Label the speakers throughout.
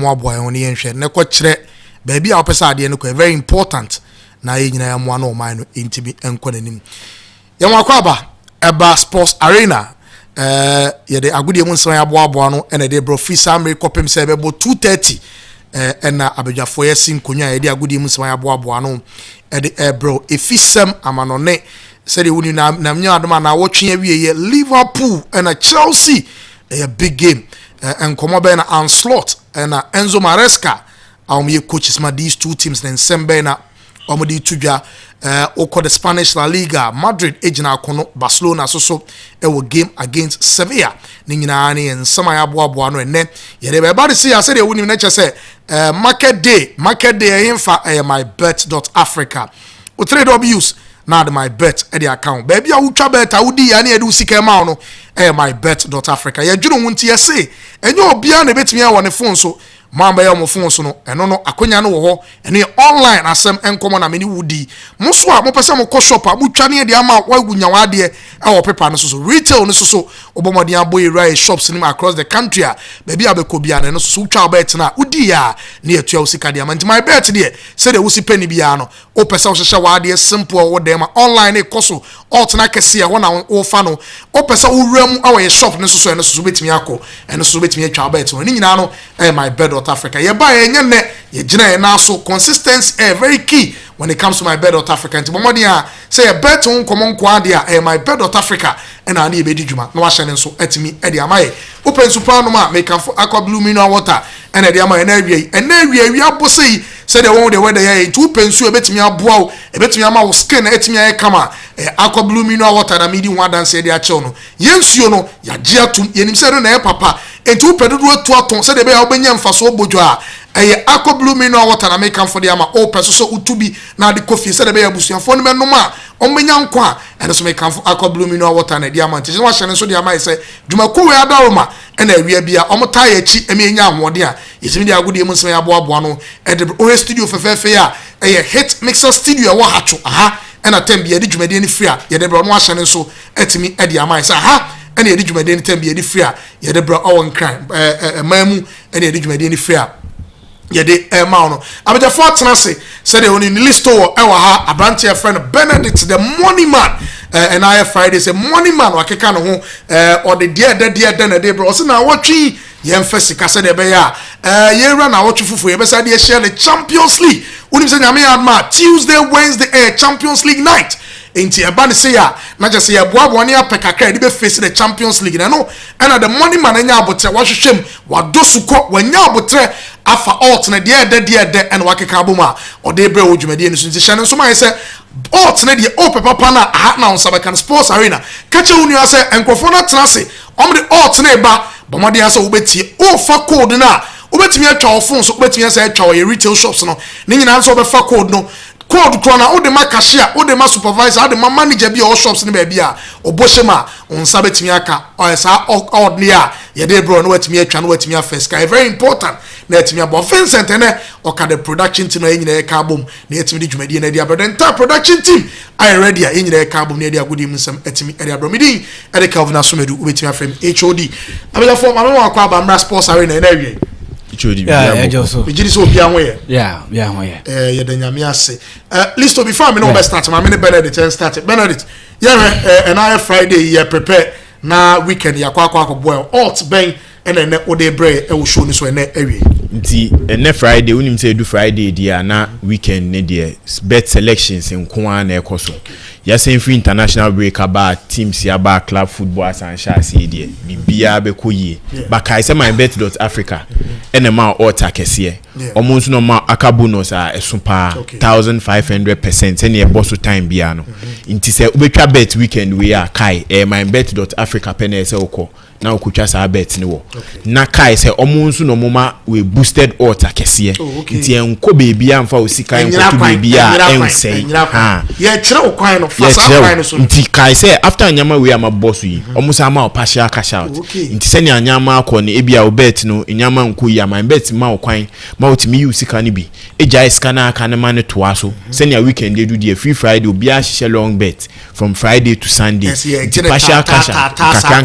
Speaker 1: moaboa on the enhwe ne ko kire baby a opesa ade no ko very important na ye nyina ya moa no man no intimi enko nanim ye mwakwa aba sports arena ye de agudie mu nsan ya boaboa no ene de bro free summary kopem se bebo 2:30 ena abadwafo ye sin konwa ye de agudie mu nsan ya boaboa no e de bro efisem amanone said you wouldn't have na watching every year Liverpool and a Chelsea a big game and come up and onslaught and Enzo Maresca ye coaches ma these two teams then Sembena omodi tuja oko the Spanish La Liga Madrid ejina kono Barcelona so a game against Sevilla ni nyina ni nsama ya boaboa no enne ye dey be body see I said you wouldn't nature say market day himfa MYBET.AFRICA o trade W's na my bet e the account baby a wutwa bet a wudi ya na edu sika ma no MYBET.AFRICA ye dwunu wunti ye say enye obia na betimi ya wone phone so mamba ya mo phone so no eno no akonya no wo ho ene online asem enkomo na meni wudi muso a mo pese mo ko shop a mutwa ne de ama wagunya wade e wo paper no so retail no so obomodi aboy right shops ni across the country a baby abekobia na no so wutwa bet na wudi ya na etua usika de ama nti my bet de say de wusi penny bia no o pese wo hye wade simple wo de ma online e koso alt na kese e wona wo fa no o pese wo wram awe shop no so betimi akọ eno so betimi atwa bet no ni nyina no MYBET.AFRICA ye ba ye nyene ye gina ye na so consistency very key when it comes to MYBET.AFRICA nti bomodi a say ye bet on common kwade a MYBET.AFRICA ena na ye bedi djuma na wa hyene so atimi e de amaye open super no ma make aqua blue mineral water ena de amaye na awie abosei say the one the weather ye tu pensu e betimi aboa o e betimi ama wo skin etimi aye kama aqua blue mineral water na medi one dance e de a chew no yensuo no ya gye atum yenim say no na e papa enti wo pedodo atu aton say de be ya obenya mfaso obojo a aqua blue mineral water na make am for the ama o peso so utubi na de coffee say de be ya busuafo no menom a ombenya nkwa ene so make am for aqua blue mineral water na de ama nti so wa hyene so de ama say dwuma ko we adaroma ena awia bia omta ya chi emenya ahode a yesimi de agudie mu nsem ya boaboa no e de o studio fefefe a hit mixer studio wa hacho aha ena tembia de dwumade ni free a ye de bro no hyene so etimi e de ama say aha ena ye de dwumade ni tembia ni free a ye de bro awon kran mamu ena ye de dwumade ni free a ye de ma no abeja fortuna say de oni listo e wa ha abrante your friend Benedict the money man and I Friday say money man wa keka no ho or the dear na dey bro so na watchi ye mfesika say de be ya ye ra na watchi fufu ye be say de share the Champions League unim say nyame adma Tuesday Wednesday Champions League night enti eba ne say ya na just say boabo ne apekakra de be face the Champions League na no and the money man anya abotre wa hwehwem wa dosuko wanya abotre afa alt na de and wakeka aboma o de bre odwumade ni so nti hyane so man say alt na de o papa na aha na on sabakan sports arena kache unu ya say enkofo na trase om de alt na eba bomade ya say obetie o fa code na obetimi atwa phone so obetimi say atwa your retail shops no ni nyina so obefa code no code krona o de ma cashier o de ma supervisor o de ma manager bi o shops ni ba bia obohema on sabetimi aka o sa ordinary ye de bro no watimi atwa no watimi afes kai very important na etimi abo Vincent ne o ka the production team na enyina ka abom na etimi di dwumadi na di abro entire production team I ready a enyina ka abom na di agudi musam etimi e di abro midi e de Calvin Asomedu obetimi afrem HOD abela form amema akwa Bamra Sports Arena na awie HOD bia so bia ho ye
Speaker 2: ho ye
Speaker 1: ye da nyame ase listo before me no be start ma me Benedict start Benedict and I Friday ye prepare na weekend yakwa boy alt ben ene ode bre e wo show ni so ene awie
Speaker 3: nti ene Friday unim say do Friday dia na weekend ne dia bet selections nko an na ekoso ya say free international break about teams ya ba club football asan sha say dia bibia be koyie ba kai say MYBET.AFRICA ene ma alter kese omo nso no ma aka bonus a esopa 1500% ene e boss time bia no nti say ubetwa bet weekend we ya kai MYBET.AFRICA pene say okọ na okutwa sa bet ni wo na kai say omo nso no moma we boosted alter kese nti enko beebi amfa osika enko beebi a ensei ha
Speaker 1: ye kire okwan no fasa kwai so
Speaker 3: nti kai say after anyama we am boss yi omo sa ma partial cash out nti se ni anyama akọ ne ebia obet no anyama nko yi am bet ma okwan ma otimi usika ni bi eja iska na aka ne ma ne toa so se ni weekend dey do the free Friday obi a hye long bet from Friday to Sunday partial cash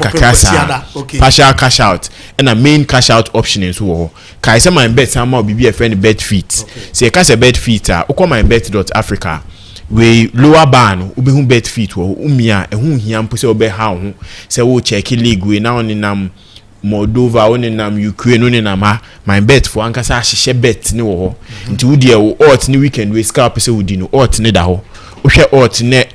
Speaker 3: kakra partial cash out and a main cash out option in so kai say my bet some be a friend bet feet say ka say bet feet MYBET.AFRICA we lower ban ubi hu bet feet wo umia ehun hia mpo se obe ha ho se wo check league we na oninam Moldova oninam Ukraine oninam ha my bet for ankasa ahye bet ni wo ho nti wo de wo ot ni weekend we scalp se wo di no ot ni da ho wohwe ot ne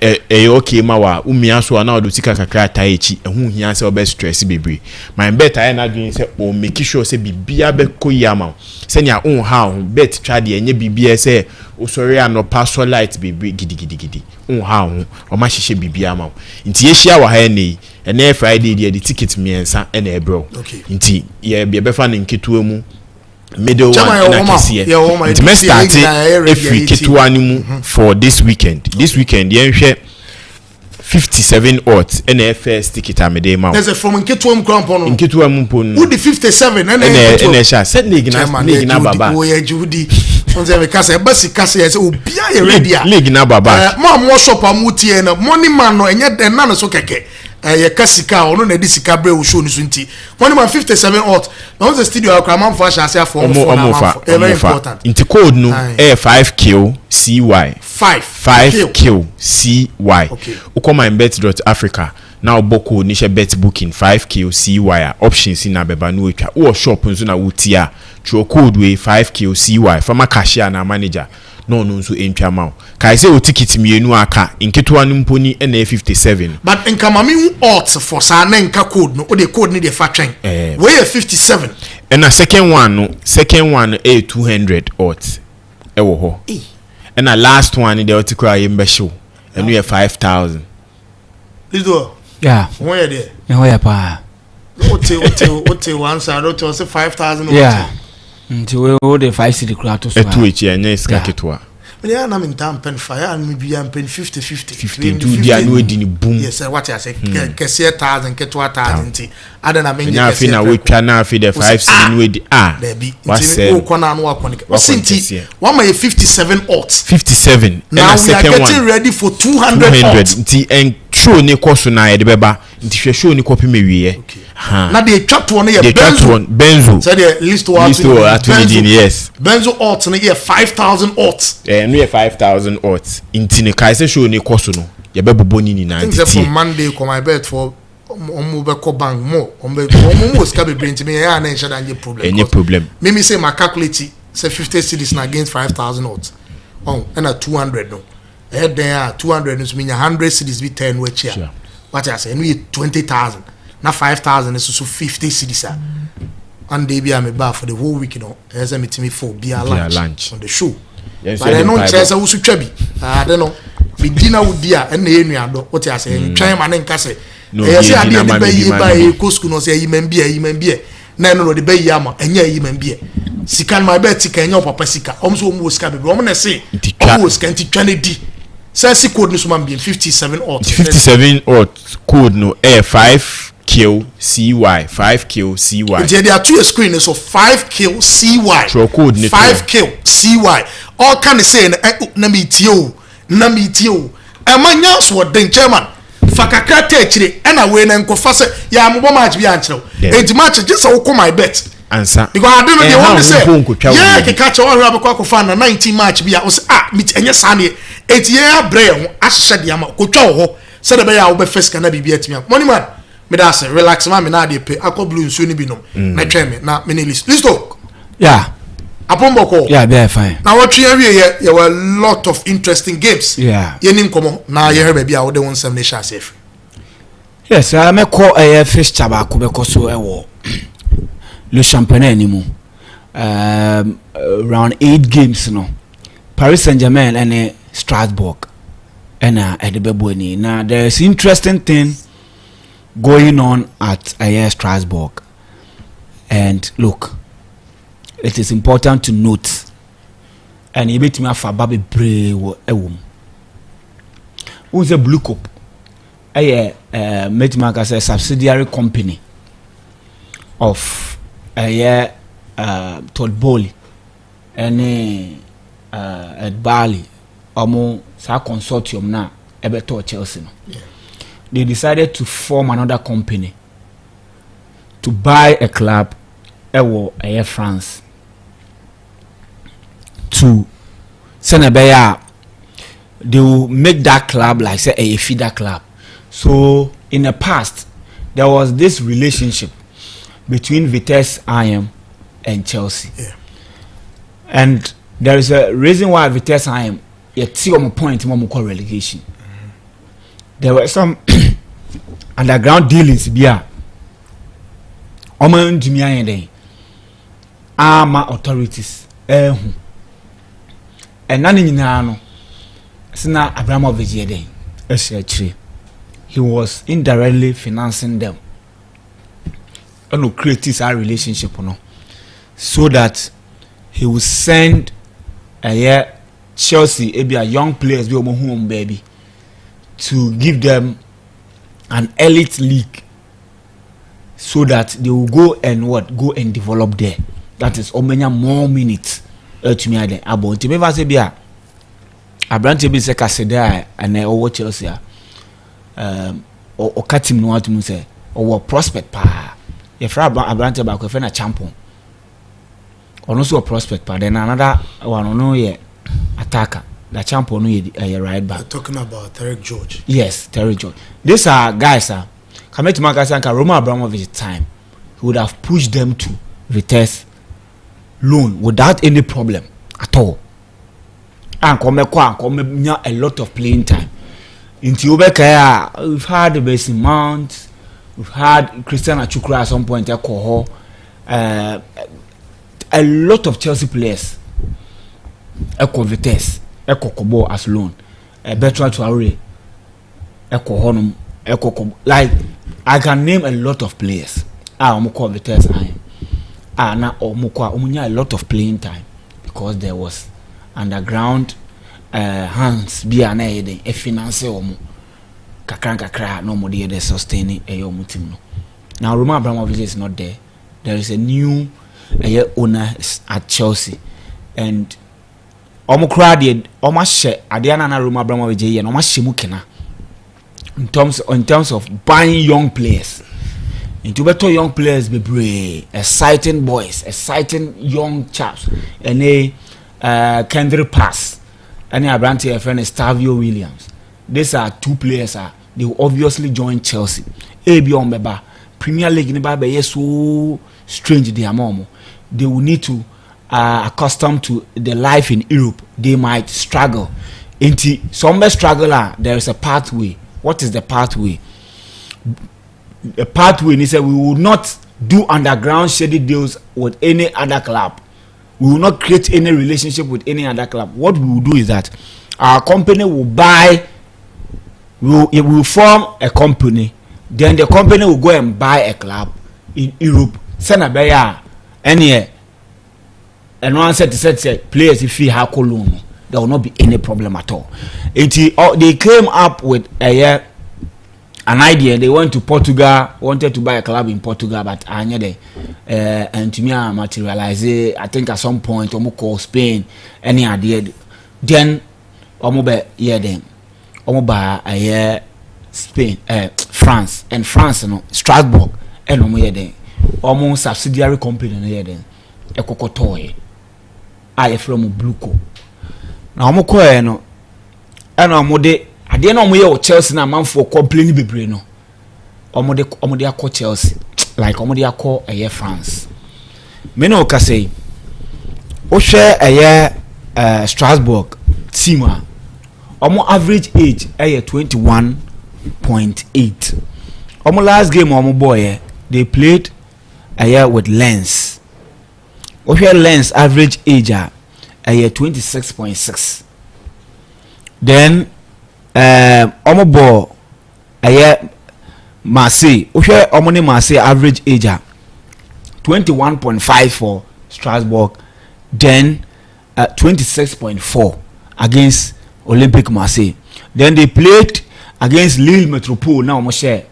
Speaker 3: okay ma wa umia so na odo sika kakra ta echi ehun hia se obe stress bebre my bet aye na dwen se o make sure se bibia be koyama se nya on ha ho bet twa de enye bibia se o sorry anopa so light bebre gidi on ha ho o ma hye bibia ma nti ye hia wa ha ne ene Friday the ticket miensa ene ebro nti ye be fa ne nketua mu middle one na kese nti me start every ketua ni mu for this weekend ye hwe 57 odds ene first ticket amede ma
Speaker 1: there's a from nketua mu krampo no
Speaker 3: nketua mu mpo no
Speaker 1: who the 57 ene
Speaker 3: sha set league na baba
Speaker 1: o ye judi onze me kase basi kase ye obia ye ready a
Speaker 3: league na baba
Speaker 1: mo shop amutie na money man no enye den na so keke ye kasika ono na di sika bre wo show ni so nti money man 57 odds na on the studio akra man for asha say for very important
Speaker 3: nti code no 5 cy 5 cy uko MYBET.AFRICA na oboko ni she bet booking 5 cy options na beba no etwa wo shop nso na wutia tro code we 5 cy from cashier na manager no nso entwa ma kai say o ticket mienu aka nketo anu mponi na 57
Speaker 1: but nkamami odds for sa na nka code no o de code ni de fa twen we 57
Speaker 3: and a second one 200 odds ewo ho and a last one the otikura yembe show and we 5000
Speaker 1: lido
Speaker 2: yeah
Speaker 1: where there
Speaker 2: where pa
Speaker 1: ote one side ote say 5000
Speaker 2: yeah nti we the 5 city crowd to so
Speaker 3: etu echi enya iska ketwa
Speaker 1: me ya na me ntam pen fire and me bi am pen 50
Speaker 3: to dia no edi ni boom
Speaker 1: yes what I say kese 1000 ketwa 1000 nti adana me
Speaker 3: nya fi na we twa na fi the 5 city no edi
Speaker 1: baby nti o kona no akon o sinti one my 57 odds
Speaker 3: 57
Speaker 1: now we are getting ready for 200 odds
Speaker 3: nti en show ni koso na ye de beba nti hwe show ni kopi mewie
Speaker 1: na de twato no ye
Speaker 3: benzo
Speaker 1: so the list
Speaker 3: yes
Speaker 1: benzo odds no ye 5000 odds
Speaker 3: no ye 5000 odds nti ne kai se show ni koso no ye bebobo ni na nti
Speaker 1: from Monday come my bet for omo be ko bank mo omo ska be brent me ya na ensha da nye problem me say my calculate say 50 cities na against 5000 odds and a 200 no head there 200 no mean 100 cities be 10 which here what I say no 20000 na 5000 is so 50 cities and they be am ba for the whole week no as me timi for be a lunch on the show but I no chance wo so twa bi I don't know be dinner with dia and na enuado what I say twan ma nka say e say ade be yi ba e kosku no say yi man bia na no de be yi ama enya yi man bia sika my bet sika enya papa sika omso omo sika be omo na say omo sika nti twa na di say code no so man be 57
Speaker 3: odds code no 5 cy 5 cy
Speaker 1: there are two screens so 5 cy
Speaker 3: True code
Speaker 1: 5 cy all can say na metio e manya so den chairman fakaka techire e na we na nkofa se ya mo match bi anchiro enti match just so come my bet
Speaker 3: answer
Speaker 1: because I don't know they want to say yeah ke catch all rub kwa fan na 19 match bi o say mit enye sane enti ya bre ho ahye de ama ko twa ho se de be ya wo be first kana bibia timi money man me da say relax man me na dey pay akọ blue nso ni bi no na twa me na me list talk
Speaker 2: yeah
Speaker 1: apomboko
Speaker 2: yeah be fine
Speaker 1: now what you hear there were a lot of interesting games
Speaker 2: yeah
Speaker 1: yenim komo na ye hear bia wo de won sam ne sha safe
Speaker 2: yes I me call a fish chaba ko be ko so e wo le championnat ni mu round 8 games no Paris Saint-Germain and Strasbourg and Edebeboni. Now there's interesting thing going on at Strasbourg, and look, it is important to note. And you bet me a fababe brave ewum. Who's a blue cup? Metmark as a subsidiary company of Todd Bowley and at Bali omo sa consortium na ebeto Chelsea no. They decided to form another company to buy a club Air France to Senegal. They will make that club like say a feeder club. So in the past there was this relationship between Vitesse IM and Chelsea.
Speaker 1: Yeah.
Speaker 2: And there is a reason why Vitesse IM yet see on point more relegation. There were some underground dealings bia oman ntumi ayende ama authorities and nani nyina no sina Abramovich yeden actually he was indirectly financing them and create this relationship no so that he would send Chelsea a young players be home baby to give them an elite league so that they will go and develop there. That is omenya more minutes to me there about to me say bia Abrante be say Caseda and over Chelsea or Katim no want to say or prospect pa if Abrante back with a champion or also a prospect pa then another one no yeah attacker the champion no right back.
Speaker 1: You're talking about Terry George.
Speaker 2: Yes, Terry George. These are guys Kamet Makasanka Roman Abramovich time he would have pushed them to Vitesse loan without any problem at all. And come a lot of playing time. In Tiobeka, we've had the Bessie Mount, we've had Christian Achukra at some point, a lot of Chelsea players, Eko Vitesse, Eko Kobo as loan, Bertrand Traore, Eko Honum, Eko Kobo. Like, I can name a lot of players. Omukwa Vitesse, na Omukwa, Omunya a lot of playing time because there was underground hands be an a finance omu kakra no more de sustaining a team no. Now Roman Abramovich is not there. There is a new owner at Chelsea and omukra de omashe adiana na Roman Abramovich ye no mashimu kena in terms of buying young players. Into better young players be brave, exciting boys, exciting young chaps and Kendrick Pass and Abrante friend Stavio Williams. These are two players they will obviously join Chelsea. Beyond Beba Premier League in the so strange they are more. They will need to accustom to the life in Europe. They might struggle. Into some struggle there is a pathway. What is the pathway? The pathway he said we will not do underground shady deals with any other club. We will not create any relationship with any other club. What we will do is that our company will buy, we will form a company, then the company will go and buy a club in Europe. Send a buyer any and one said players if he have loan, there will not be any problem at all. They came up with an idea. They went to Portugal, wanted to buy a club in Portugal, but and to me materialize it. I think at some point call Spain any idea. Then then Spain, France, and France no Strasbourg and then almost subsidiary company then a cocotoy. I from Bluco. Now no and at the end of the Chelsea na man for complaining bebre no. Omode akọ Chelsea like omode akọ France. Me no ka say o hwe Strasbourg team omo average age 21.8. Omo last game omo boy they played with Lens. O hwe Lens average age 26.6. Then omo ball Marseille uhwe omo ne Marseille average age 21.5 for Strasbourg, then 26.4 against Olympic Marseille. Then they played against Lille Metropole. Now omo share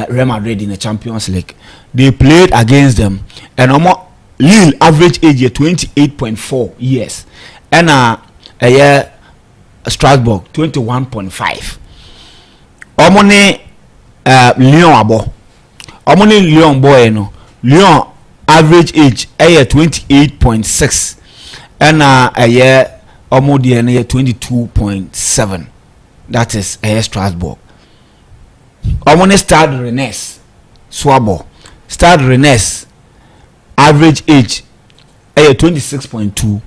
Speaker 2: Real Madrid in the Champions League. They played against them and omo Lille average age 28.4 years and Strasbourg 21.5. Omone Lyon abo Omoni Lyon boy no. Lyon average age 28.6 and a year omodi and 22.7. That is a Strasbourg. Omoni Stade Rennes Swabo. Stade Rennes average age 26.2.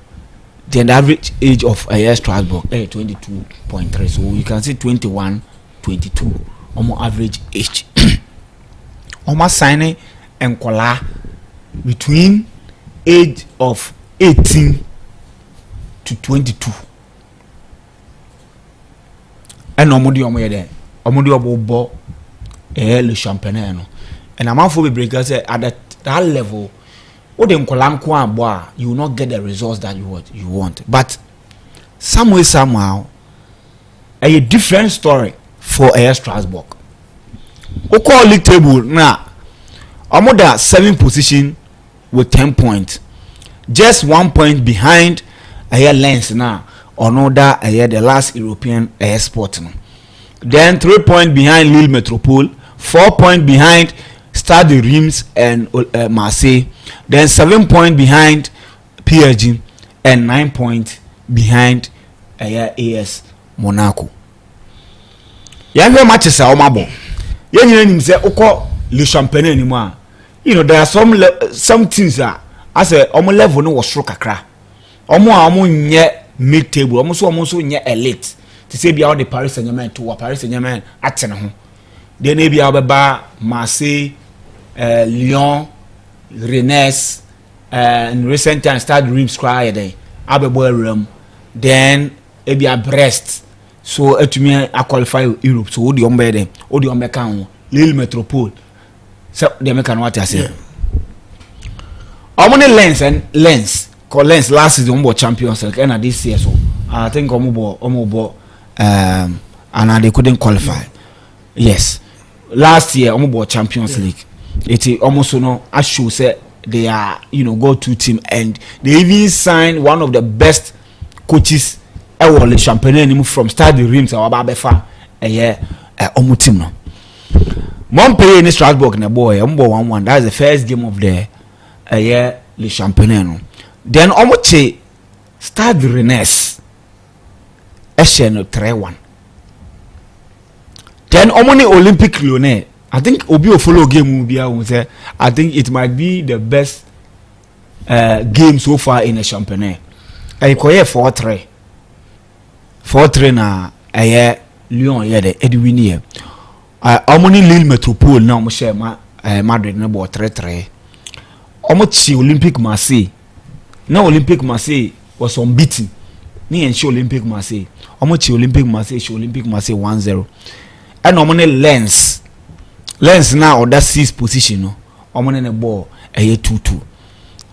Speaker 2: Then the average age of a Strasbourg 22.3. So you can see 21, 22. Almost average age. Almost signing and kola between age of 18 to 22. And omodi omo there. Omodi obo le champagne no. And a man for breakers at that level. You will not get the results that you want. But somehow, a different story for a Strasbourg. We call league table now. Almost 7th position with 10 points, just 1 point behind a Lens now. Another the last European sport. Then 3 points behind Lille Metropole, 4 points behind Stade de Reims and Marseille. Then 7 points behind PSG and 9 points behind AS Monaco. Young matches are omabo. Young say oko le champagne anymore. You know there are some teams that as a omo level no was stroke kakra. Omo nye mid table. Omo so nye elite. To say be out the Paris Saint-Germain to Paris Saint-Germain at ho. Then maybe Abeba, Marseille, Lyon, Rennes, in recent times Stade Reims cry there. Abeba then maybe a Brest. So to me I qualify Europe. So odi ombe dem, odi ombe kan Lille Metropole. So they make an what I say. How many Lens call Lens last season umbo Champions League and this year so I think umbo and they couldn't qualify. Yes. Last year umbo Champions League. It almost no as show say they are go-to team and they even signed one of the best coaches le champagne from Stade de Reims or Ababefa omu team no. Montpellier in Strasbourg na boy 1-1. That's the first game of the le champagne no. Then omoche Stade Rennes no 3-1. Then omoni Olympique Lyonnais. I think Obi follow game will be say I think it might be the best game so far in the champagne. I call 4-3. 4-3 na Lyon the Edwin here. Omoni Lille Metropole now mo share Madrid na bo 3-3. Omochi Olympique Marseille. Now Olympique Marseille was unbeaten. Ni en show Olympique Marseille. Omochi Olympique Marseille 1-0. And omoni Lens now or that 6th position no. Omoni na ball 2-2.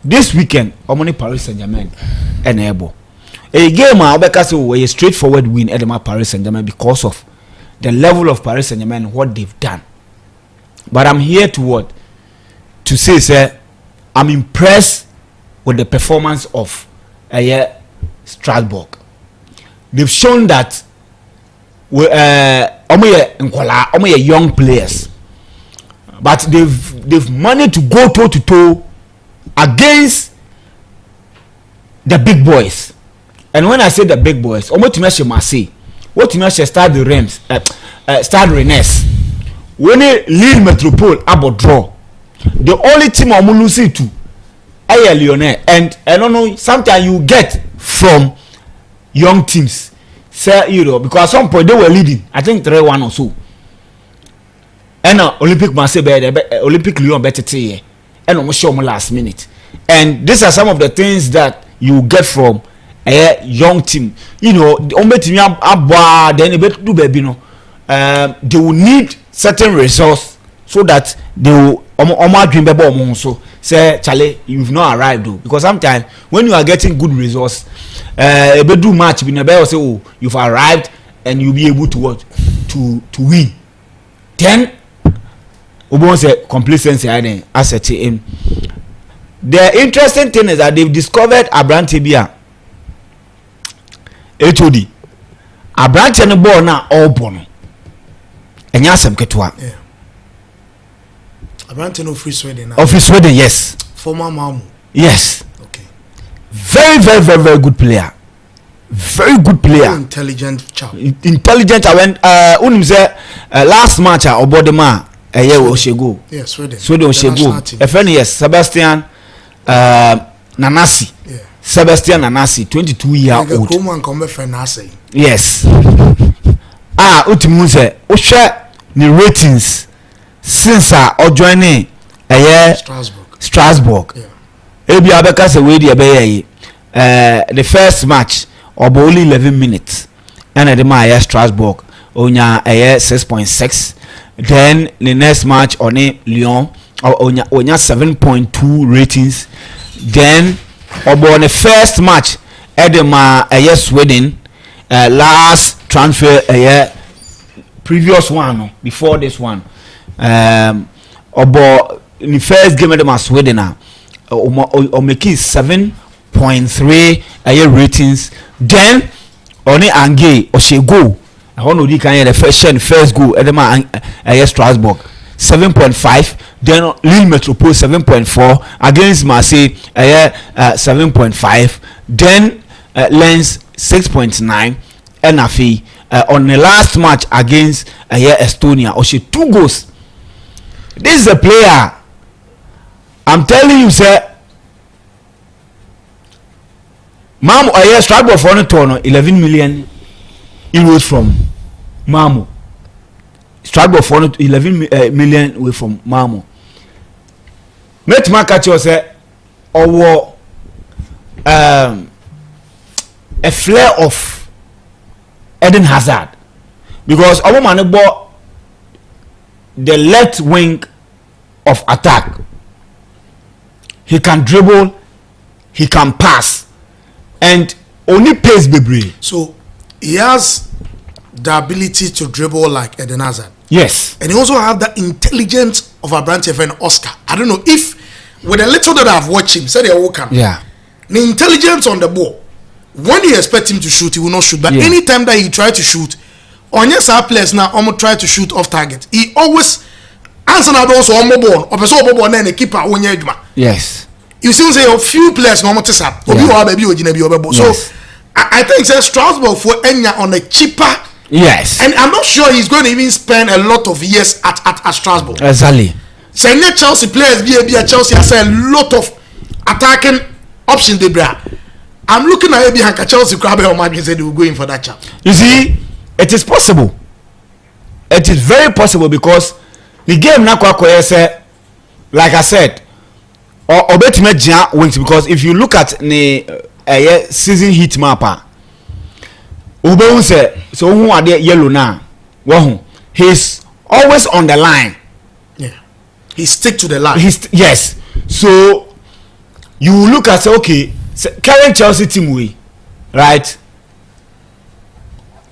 Speaker 2: This weekend omoni Paris Saint-Germain enable. A game a straightforward win at Paris Saint-Germain because of the level of Paris Saint-Germain, what they've done. But I'm here to say, sir, I'm impressed with the performance of Strasbourg. They've shown that we young players, but they've managed to go toe to toe against the big boys. And when I say the big boys, what to measure Marseille, what to measure Stade de Reims, Stade Rennes, when Lille Metropole about draw, the only team I'm losing to, Lyonnais, and I don't know. Sometimes you get from young teams, say because at some point they were leading, I think 3-1 or so. And Olympique Marseille, Olympique Lyon better say, and almost show me last minute. And these are some of the things that you get from a young team. Then do baby no. They will need certain results so that they will so say Charlie, you've not arrived though, because sometimes when you are getting good results, do match say oh you've arrived and you'll be able to what to win. Then say complacency asset in. The interesting thing is that they've discovered Abrantibia HOD. Abrante no ball na all born. Enya asem ketwa.
Speaker 1: Abrante no free Sweden.
Speaker 2: Of Sweden, yes.
Speaker 1: Former Mamu.
Speaker 2: Yes.
Speaker 1: Okay.
Speaker 2: Very good player. Very good player.
Speaker 1: Intelligent child.
Speaker 2: Intelligent. I went. Unim say last match Obodema Oshego.
Speaker 1: Yeah, Sweden.
Speaker 2: Oshego. A friend, yes, Sebastian Nanasi.
Speaker 1: Yeah.
Speaker 2: Sebastian Nanasi, 22-year old. Yes. Utimunse. Osha ni ratings since or joining Strasbourg.
Speaker 1: Yeah.
Speaker 2: Ebi abeka se we dey be the first match of only 11 minutes. And the match Strasbourg onya 6.6. Then the next match on Lyon onya 7.2 ratings. Then on the first match Edema Sweden last transfer previous one before this one about in the first game Edema Sweden or making 7.3 ratings. Then on it Angay or she go I want to can the first goal Edema Strasbourg 7.5. Then Lille Metropole 7.4 against Marseille 7.5. Then Lens 6.9. And Afi on the last match against Estonia or she 2 goals. This is a player I'm telling you sir. Mamu Strasbourg for the turn 11 million euros from Mamu. Strasbourg for 11 million away from Mamu. Met Makacho say or a flare of Eden Hazard because our man bought the left wing of attack. He can dribble, he can pass, and only pace Bebre.
Speaker 1: So he has the ability to dribble like Eden Hazard.
Speaker 2: Yes.
Speaker 1: And he also have the intelligence of Abrante and Oscar. I don't know if with a little that I've watched him, say they all can.
Speaker 2: Yeah.
Speaker 1: The intelligence on the ball. When you expect him to shoot, he will not shoot. But anytime that he try to shoot, on yes, our players now almost try to shoot off target. He always answer now also on mobile or person mobile then the keeper when you
Speaker 2: yes.
Speaker 1: You see, say a few players no matter sap. So I think say Strasbourg for Enya on a cheaper.
Speaker 2: Yes.
Speaker 1: And I'm not sure he's going to even spend a lot of years at Strasbourg.
Speaker 2: Exactly.
Speaker 1: Say Chelsea players be a Chelsea has a lot of attacking options they bring. I'm looking at maybe Chelsea crab or Margin said they will go in for that chap.
Speaker 2: You see, it is possible. It is very possible because the game now say, like I said, or bet wings because if you look at the season heat mapper, Ube say so who are there yellow now? Well, he's always on the line.
Speaker 1: Yeah, he stick to the line.
Speaker 2: Yes. So you look at say okay. Current Chelsea team way, right?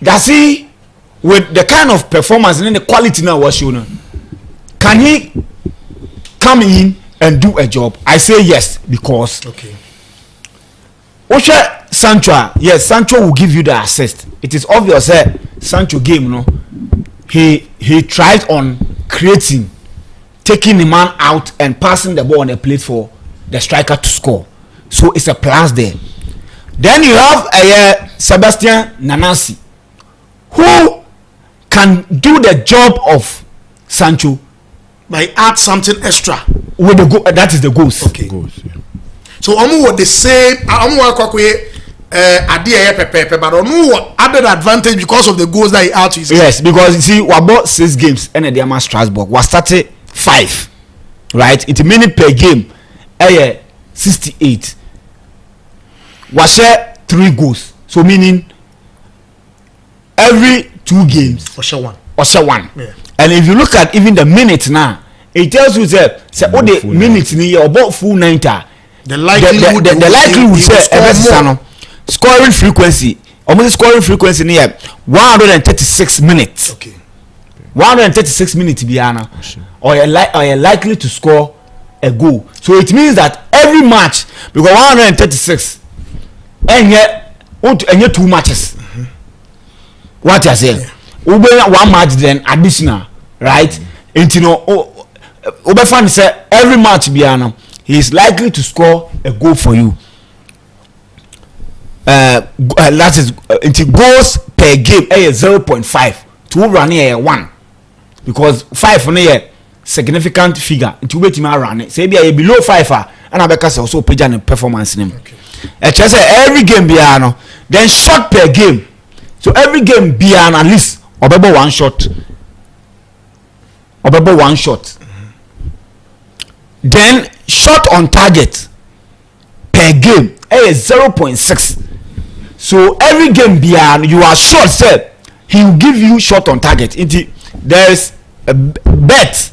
Speaker 2: Does he, with the kind of performance and the quality now was shown, can he come in and do a job? I say yes because
Speaker 1: okay.
Speaker 2: Osha Sancho, yes, Sancho will give you the assist. It is obvious that Sancho game, no, he tried on creating, taking the man out and passing the ball on the plate for the striker to score. So it's a plus there. Then you have Sebastian Nanasi, who can do the job of Sancho
Speaker 1: by add something extra
Speaker 2: with the goal. That is the goals.
Speaker 1: Okay.
Speaker 3: Goals, yeah.
Speaker 1: So what the same. But what added advantage because of the goals that he had to his
Speaker 2: yes, because you see, we bought 6 games and the Diamond Strasbourg was started 5, right? It's a minute per game. 68. Was share 3 goals. So meaning every 2 games
Speaker 1: or share 1.
Speaker 2: Yeah. And if you look at even the minutes now, it tells you that all the minutes in here about full 90. The likelihood say scoring frequency. Almost scoring frequency near 136 minutes.
Speaker 1: Okay.
Speaker 2: 136 minutes Biana. Or you're likely to score a goal. So it means that every match because 136 and yet 2 matches. What I say? Yeah. One match then additional, right? And you know Obefan say every match biano he is likely to score a goal for you. That is it goes per game 0.5 to run here 1 because 5 on here significant figure it will be run it say be below 5 and abeka also page and performance name. Just say every game biano then shot per game, so every game biano at least obebo one shot. Then shot on target per game 0.6. So every game beyond you are sure said he will give you shot on target. There's a bet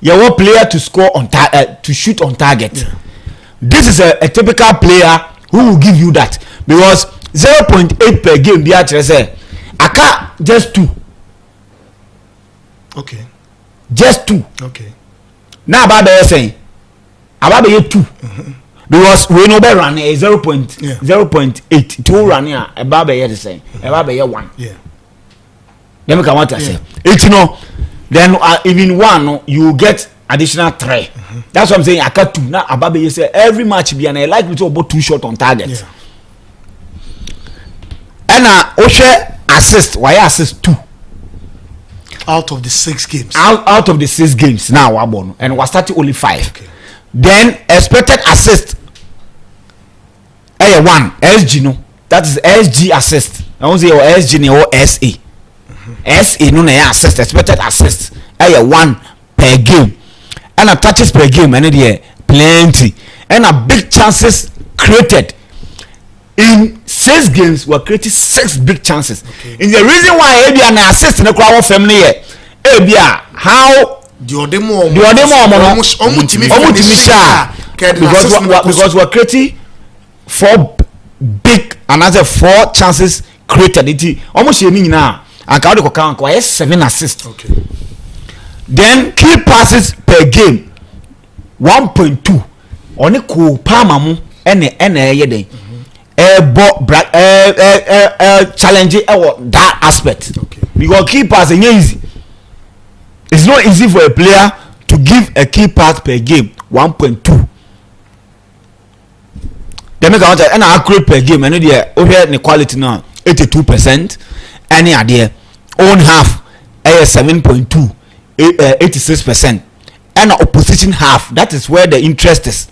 Speaker 2: your player to score on to shoot on target. Yeah. This is a typical player who will give you that because 0.8 per game beyond say aka just 2.
Speaker 1: Okay.
Speaker 2: Just 2.
Speaker 1: Okay.
Speaker 2: Now about the saying about 2 because we know better run 0.8 2 run here about the saying about 1.
Speaker 1: Yeah.
Speaker 2: Let me come out and say it then even 1 you get additional 3. That's what I'm saying. I got 2 now about say every match be and I like to about 2 shot on target.
Speaker 1: Yeah.
Speaker 2: And Oshe assist why assist 2
Speaker 1: out of the 6 games.
Speaker 2: Out of the 6 games now Wabon and was starting only 5.
Speaker 1: Okay.
Speaker 2: Then expected assist 1 SG no that is SG assist. I won't say or SG or SA. SA no na assist expected assist 1 per game and a touches per game and there plenty and a big chances created. In 6 games, we created 6 big chances.
Speaker 1: Okay.
Speaker 2: And the reason why Abia an assist in the crowd family here, Abia how because we're creating 4 big another 4 chances created. It almost now and count 7 assists.
Speaker 1: Okay.
Speaker 2: Then key passes per game 1.2. Only cool Pamamu and challenge that aspect.
Speaker 1: Okay.
Speaker 2: Because key pass is easy. It's not easy for a player to give a key pass per game 1.2. They make an accurate per game and over the quality now 82%. Any idea own half 7.2 86%. And opposition half, that is where the interest is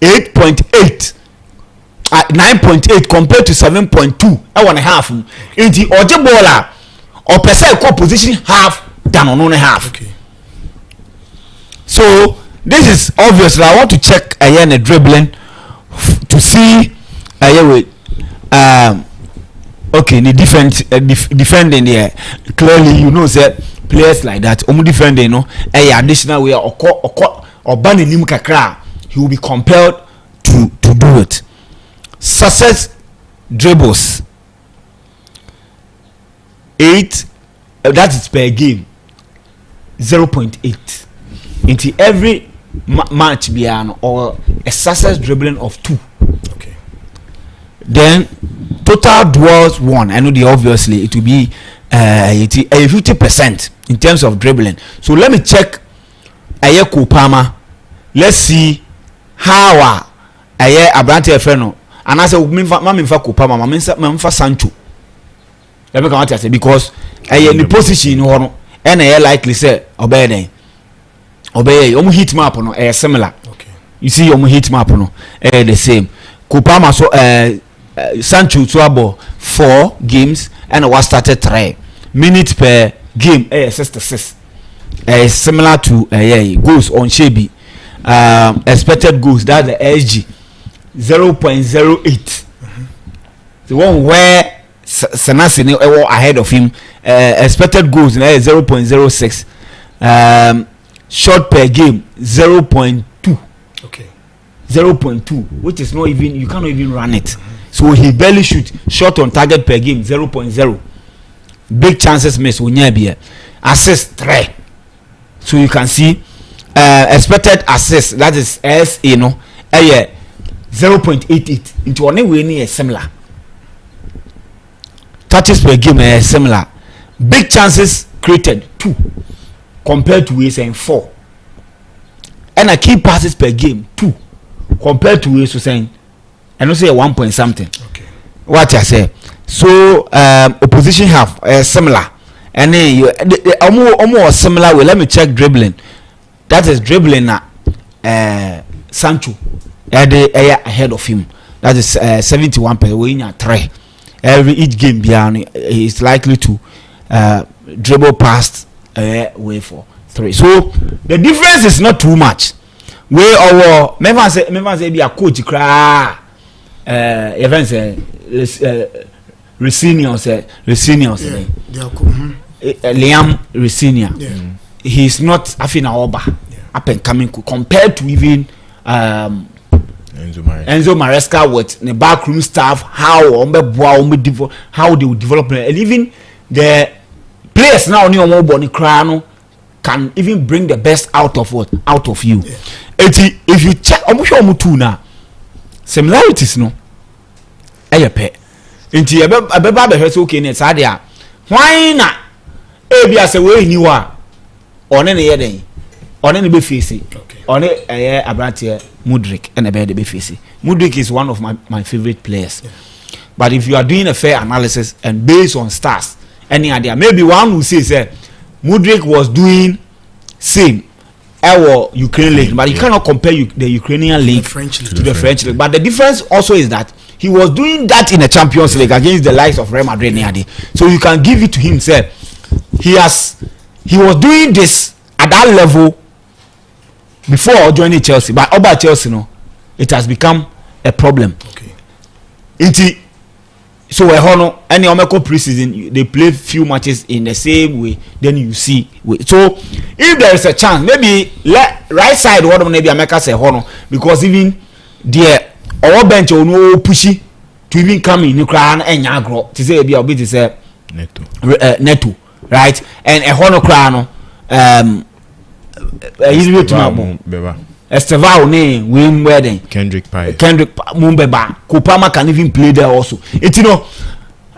Speaker 2: 8.8 9.8 compared to 7.2 1.5 in the oje baller or per se position half than on only half.
Speaker 1: Okay.
Speaker 2: So this is obviously I want to check again a dribbling to see okay the defending there clearly you know that players like that defending additional way or ban him kakra he will be compelled to do it. Success dribbles 8 that is per game 0.8 into every match biano or a success dribbling of 2.
Speaker 1: Okay.
Speaker 2: Then total duels 1 I know the obviously it will be 50% in terms of dribbling. So let me check Ayeko Pama. Let's see how Abrante Efreno and I say Mamma Kupama, Mamma Sancho. Let me come out and say because in the position and I likely say obey hit map no similar.
Speaker 1: Okay.
Speaker 2: You see heat map no the same. Kupama so Sancho to about 4 games and was started 3 minutes per game 66. Similar to goals on Shebi. Expected goals that's the SG 0.08. The one where Sanasini ahead of him expected goals 0.06. Shot per game 0.2.
Speaker 1: Okay.
Speaker 2: 0.2, which is not even you cannot even run it. So he barely shoot. Shot on target per game 0.0. Big chances miss Unyabia. Assist 3. So you can see expected assist that is SA 0.88 into one way near similar. Touches per game similar. Big chances created 2. compared to we saying 4. And a key passes per game 2 compared to we so saying and say 1 point something.
Speaker 1: Okay.
Speaker 2: What I say. So opposition have similar. And then you almost similar way. Let me check dribbling. That is dribbling Sancho ahead of him. That is 71%. We in 3. Each game beyond he is likely to dribble past way for 3. So the difference is not too much. We our remember say be a coach cry even say Resinius Liam Resinia. He's not Afina Oba up and coming compared to even Enzo Maresca with the backroom staff, how they will develop, and even the players now on your body crown can even bring the best out of you. If you check now, similarities no pay. Inti abeba be so okay net adia why na e bia se we niwa one ne yeden one ne be face one abrante Mudrik and be face. Mudrik is one of my favorite players. But if you are doing a fair analysis and based on stars any idea, maybe one will say Mudrik was doing same our Ukraine league, but you cannot compare the Ukrainian league to the French league. But the difference also is that he was doing that in the Champions League against the likes of Real Madrid. So you can give it to him. Say he was doing this at that level before joining Chelsea. But about Chelsea, no, it has become a problem.
Speaker 1: Okay.
Speaker 2: So any Omeko preseason they play few matches in the same way. Then you see. So if there is a chance, maybe right side what maybe America say hono because even there our bench will no pushy to even come in Ukraine and Yagro to say be a bit is a Neto, right? And a hono crown Estevao ne win wedding
Speaker 3: Kendrick
Speaker 2: Mumbeba Kupama can even play there also. It's a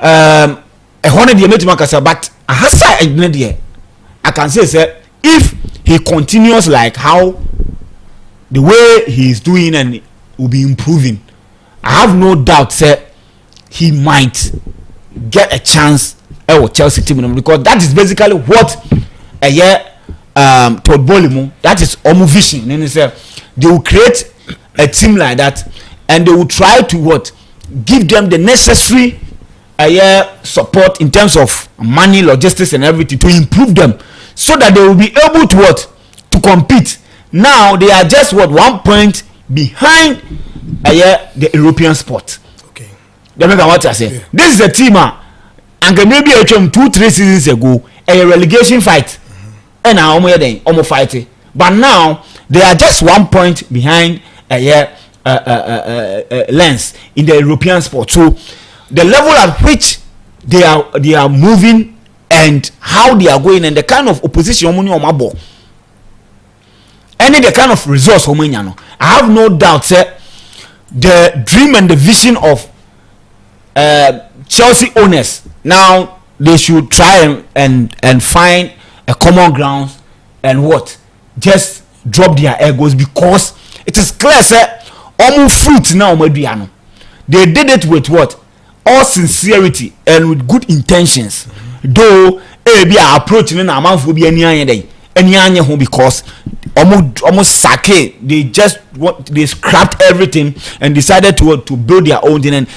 Speaker 2: honor the metimaka but a hasa I can say if he continues like how the way he is doing and will be improving, I have no doubt he might get a chance at Chelsea team because that is basically what a year Todd Bowley, that is almost vision. And they will create a team like that, and they will try to give them the necessary support in terms of money, logistics, and everything to improve them, so that they will be able to to compete. Now they are just 1 point behind the European spot. Okay. What I say. Yeah. This is a team, and maybe 2-3 seasons ago, a relegation fight. And now almost fighting, but now they are just 1 point behind Lens in the European sport. So the level at which they are moving and how they are going and the kind of opposition and the kind of resource I have no doubt the dream and the vision of Chelsea owners now they should try and find a common ground and just drop their egos because it is clear almost fruit now they did it with all sincerity and with good intentions. Though be approaching an amount will be any because almost sake they just they scrapped everything and decided to build their own thing.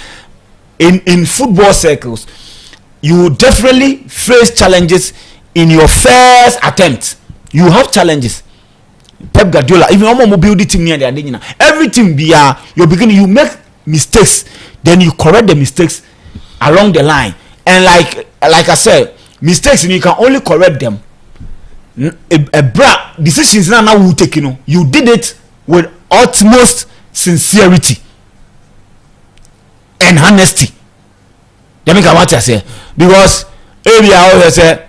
Speaker 2: And in football circles you definitely face challenges. In your first attempt, you have challenges. Pep Guardiola, even almost build the team near the idea. Everything be your beginning. You make mistakes, then you correct the mistakes along the line. And like I said, mistakes you can only correct them. Decisions now will take you did it with utmost sincerity and honesty. Let me come what I say because maybe I always say.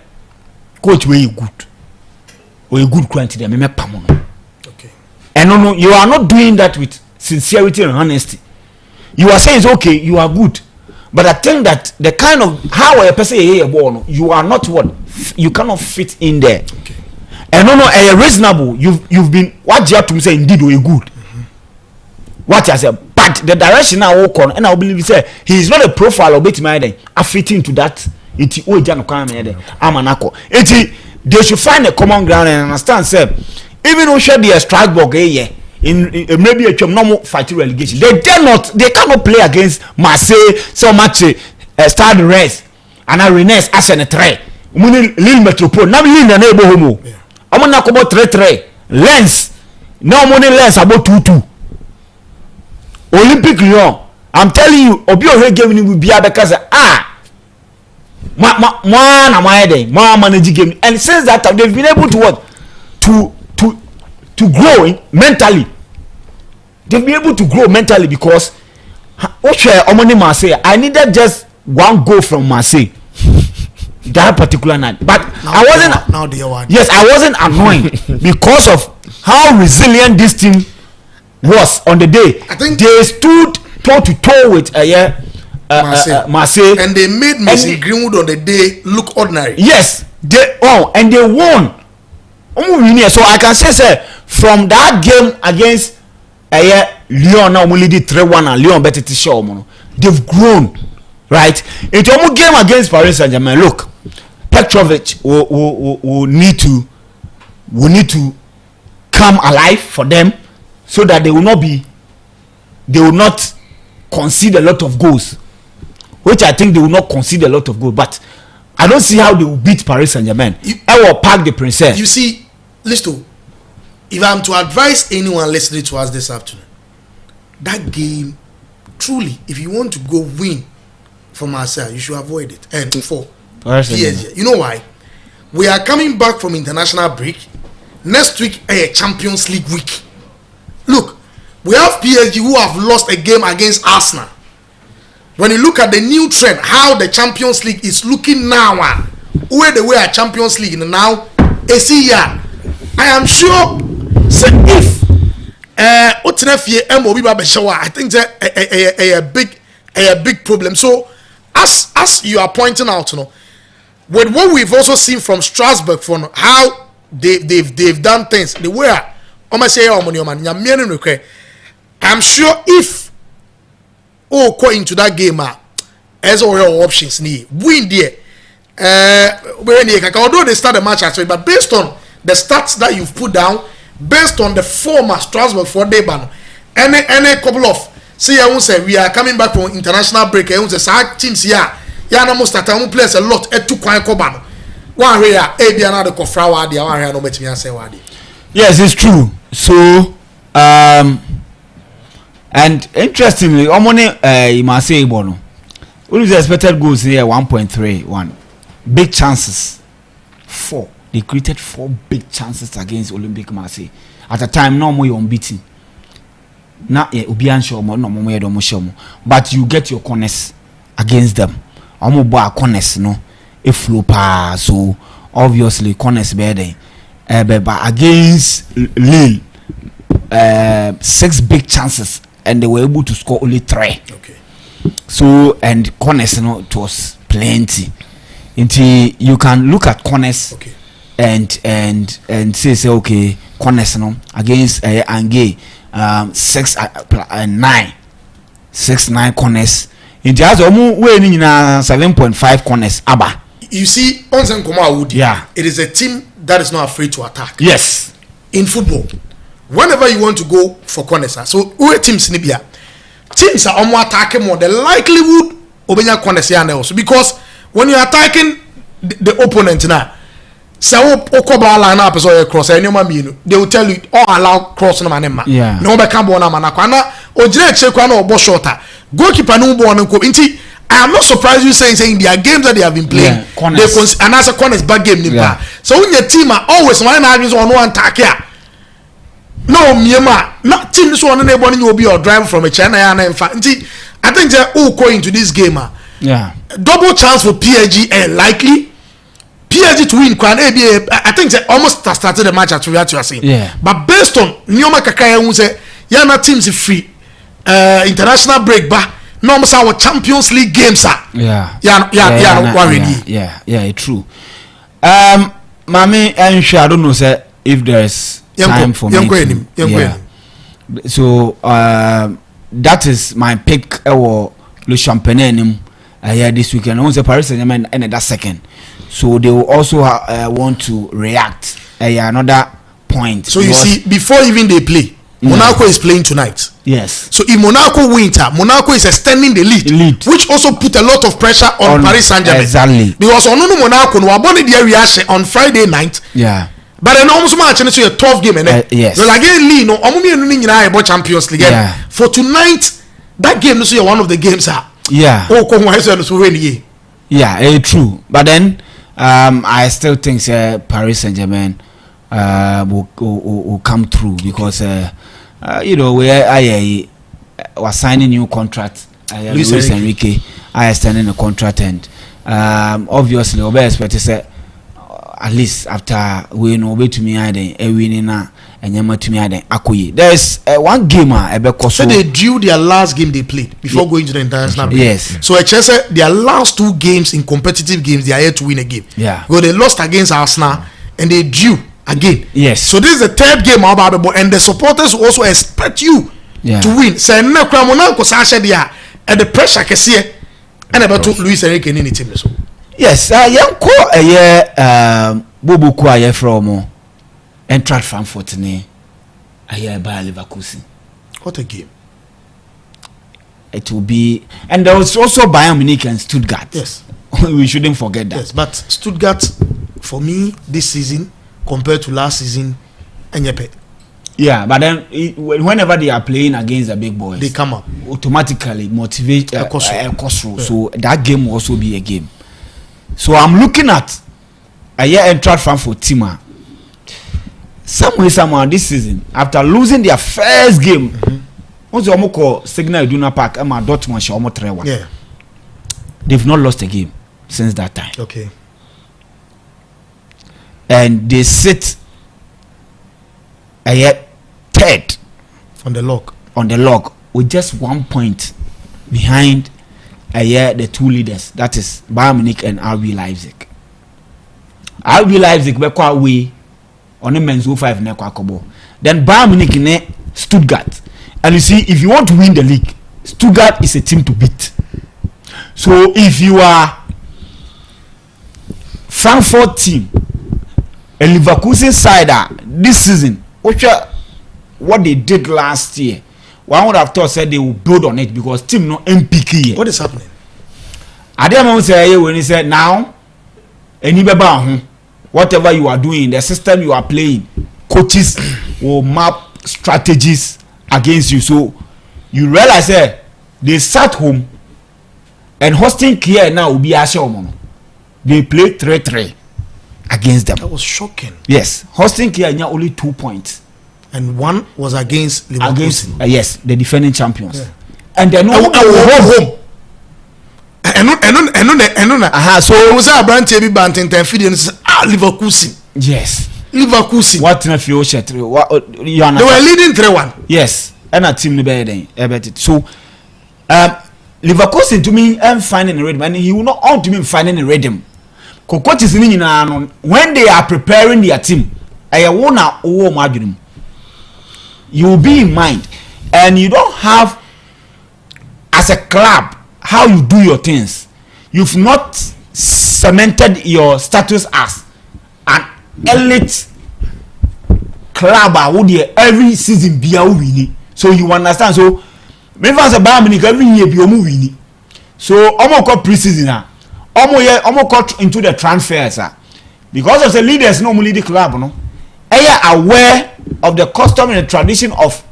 Speaker 2: Coach, where you good quantity. Okay. And no, you are not doing that with sincerity and honesty. You are saying it's okay, you are good, but I think that the kind of how a person you are not you cannot fit in there. Okay. and no reasonable. You've been what you have to say indeed we good. What I said, but the direction I walk on, and I believe say he is not a profile of it. I fit into that. It's Amanako. They should find a common ground and understand. Say, even though should be a Strasbourg, in maybe a normal fighting relegation, they cannot play against Marseille so much. Stade Reims and Rennes as a tray. Lille Metropole. Now Lille na neighbor homo. Amona kobo 3-3. Lens. Now money Lens about 2-2. Olympic Lyon. I'm telling you, Obi Ohe game ni will be because manage game. And since that time they've been able to what? To grow mentally. They've been able to grow mentally because I needed just one goal from Marseille that particular night, but I wasn't annoyed because of how resilient this team was on the day. I think they stood toe to toe with Marseille,
Speaker 1: and they made Mason Greenwood on the day look ordinary.
Speaker 2: Yes, they won. So I can say from that game against Lyon, now we did 3-1 and Lyon better to show. They've grown. Right, it's almost game against Paris Saint-Germain. Look, Petrovic will need to come alive for them, so that they will not concede a lot of goals, which I think they will not concede a lot of goals. But I don't see how they will beat Paris Saint-Germain. I will Parc des Princes.
Speaker 1: You see, listen, if I'm to advise anyone listening to us this afternoon, that game, truly, if you want to go win for Marseille, you should avoid it. And for PSG, you know why? We are coming back from international break. Next week, a Champions League week. Look, we have PSG who have lost a game against Arsenal. When you look at the new trend, how the Champions League is looking now, where the way a Champions League now, I am sure. So if I think that's a big problem. So as you are pointing out, with what we've also seen from Strasbourg, from how they've done things, the way I'm sure if go into that game, as all options need win there. Although they start the match actually, but based on the stats that you've put down, based on the former Strasbourg for Deban, any couple of see, I won't say we are coming back from international break. I won't say teams here. Yeah, almost start. I won't play a lot. Two coin coban. One here, maybe another kofrawa. The one here, no bet me and say wadi.
Speaker 2: Yes, it's true. So, and interestingly, you must say, Bono. What is the expected goals here? 1.31. Big chances. 4. They created 4 big chances against Olympic Marseille. At the time, no more unbeaten. Not Ubian Shomo, no more Shomo. But you get your corners against them. Omoba corners, no. A flopa. So obviously corners better. But against Lille, 6 big chances, and they were able to score only 3.
Speaker 1: Okay.
Speaker 2: So and corners, no, it was plenty. Until you can look at corners,
Speaker 1: okay,
Speaker 2: and say okay, corners, no, against Angers. 6 and 9, 6-9 corners. In the other way, 7.5 corners. Abba.
Speaker 1: You see,
Speaker 2: yeah,
Speaker 1: it is a team that is not afraid to attack.
Speaker 2: Yes.
Speaker 1: In football, whenever you want to go for corners, so who teams Nibia? Teams are attacking more. The likelihood of corners also, because when you're attacking the opponent now. So line up so cross they will tell you allow cross no manema.
Speaker 2: Yeah.
Speaker 1: No be can bo na manakwana o jire chekwa na obo shorter. Goalkeeper no bo nko. Inti I am not surprised you saying their games that they have been playing.
Speaker 2: Yeah,
Speaker 1: they and as a corners back game nimpa. Yeah. So when your team are always one argues on one attack here. No miema not team this one na you will be or drive from a China and in fact I think they all go into this game.
Speaker 2: Yeah.
Speaker 1: Double chance for PSG and likely PSG to win, I think they almost started the match at what you are saying.
Speaker 2: Yeah.
Speaker 1: But based on Nyoma Kakaya, who say, Yana teams free, international break, but no, our Champions League games are.
Speaker 2: Yeah.
Speaker 1: Yeah,
Speaker 2: true. Mami, I'm sure I don't know, sir, if there's time for me. Yeah. So that is my pick. Le Champagne this weekend. I want to Paris Saint-Germain and that second. So they will also want to react. Another point.
Speaker 1: So you see, before even they play, Monaco is playing tonight.
Speaker 2: Yes.
Speaker 1: So if Monaco wins, Monaco is extending the lead, which also put a lot of pressure on Paris Saint-Germain. Exactly. Because on Monaco, no one their reaction on Friday night.
Speaker 2: Yeah.
Speaker 1: But then almost match and it's a tough game,
Speaker 2: yes.
Speaker 1: Well, again, Lee, no, about Champions League. Yeah. For tonight, that game is one of the games.
Speaker 2: Yeah. Yeah, true. But then, I still think Paris Saint-Germain will come through because we are signing new contract. Luis Enrique I extending the contract, and obviously we expect to say at least after we know to me winning na enyama to me akoye. There's one game
Speaker 1: so they drew their last game they played before going to the international break.
Speaker 2: Yes.
Speaker 1: So said their last 2 games in competitive games they are here to win a game.
Speaker 2: Yeah.
Speaker 1: Because they lost against Arsenal and they drew again.
Speaker 2: Yes.
Speaker 1: So this is the 3rd game and the supporters also expect you to win. So Monaco Sasha dia and the pressure can see and about to Luis Enrique in team.
Speaker 2: Yes, yanko Bobo Kwaye from Eintracht Frankfurt ni Bayer Leverkusen.
Speaker 1: What a game.
Speaker 2: It will be, and there was also Bayern Munich and Stuttgart.
Speaker 1: Yes.
Speaker 2: We shouldn't forget that.
Speaker 1: Yes, but Stuttgart for me this season compared to last season,
Speaker 2: yeah, but then whenever they are playing against the big boys,
Speaker 1: they come up
Speaker 2: automatically motivate
Speaker 1: yeah.
Speaker 2: So that game will also be a game. So I'm looking at a year Eintracht Frankfurt team. Somehow this season, after losing their first game, what's the Signal Iduna Park? Dortmund,
Speaker 1: yeah,
Speaker 2: they've not lost a game since that time.
Speaker 1: Okay,
Speaker 2: and they sit a year 3rd
Speaker 1: on the log
Speaker 2: with just 1 point behind the 2 leaders, that is Bayern Munich and RB Leipzig. RB Leipzig be kwa way on the men's 05 ne kwa kobo. Then Bayern Munich ne Stuttgart. And you see, if you want to win the league, Stuttgart is a team to beat. So if you are Frankfurt team, a Leverkusen sider this season, what they did last year, one would have thought said they will build on it because team no MPK.
Speaker 1: What is happening?
Speaker 2: I didn't say when he said now, whatever you are doing, the system you are playing, coaches will map strategies against you. So you realize that they sat home and hosting Kia now will be Asha. They played 3-3 against them.
Speaker 1: That was shocking.
Speaker 2: Yes, hosting Kia now only 2 points.
Speaker 1: And one was against Leverkusen.
Speaker 2: Yes, the defending champions.
Speaker 1: Yeah.
Speaker 2: And then
Speaker 1: home. So was a brand TV banting Leverkusen.
Speaker 2: Yes.
Speaker 1: Leverkusen.
Speaker 2: What in a few shit? They were
Speaker 1: leading 3-1.
Speaker 2: Yes. And a team the so Leverkusen to me I'm finding a rhythm, and he will not out to me finding a rhythm. Coach is when they are preparing their team, I wanna you will be in mind, and you don't have as a club how you do your things. You've not cemented your status as an elite club every season be a winning. So you understand. So maybe as a Bayern Munich every year be a winning. So almost got pre-season almost got into the transfers because of the leaders normally the club no. Are you aware of the custom and the tradition of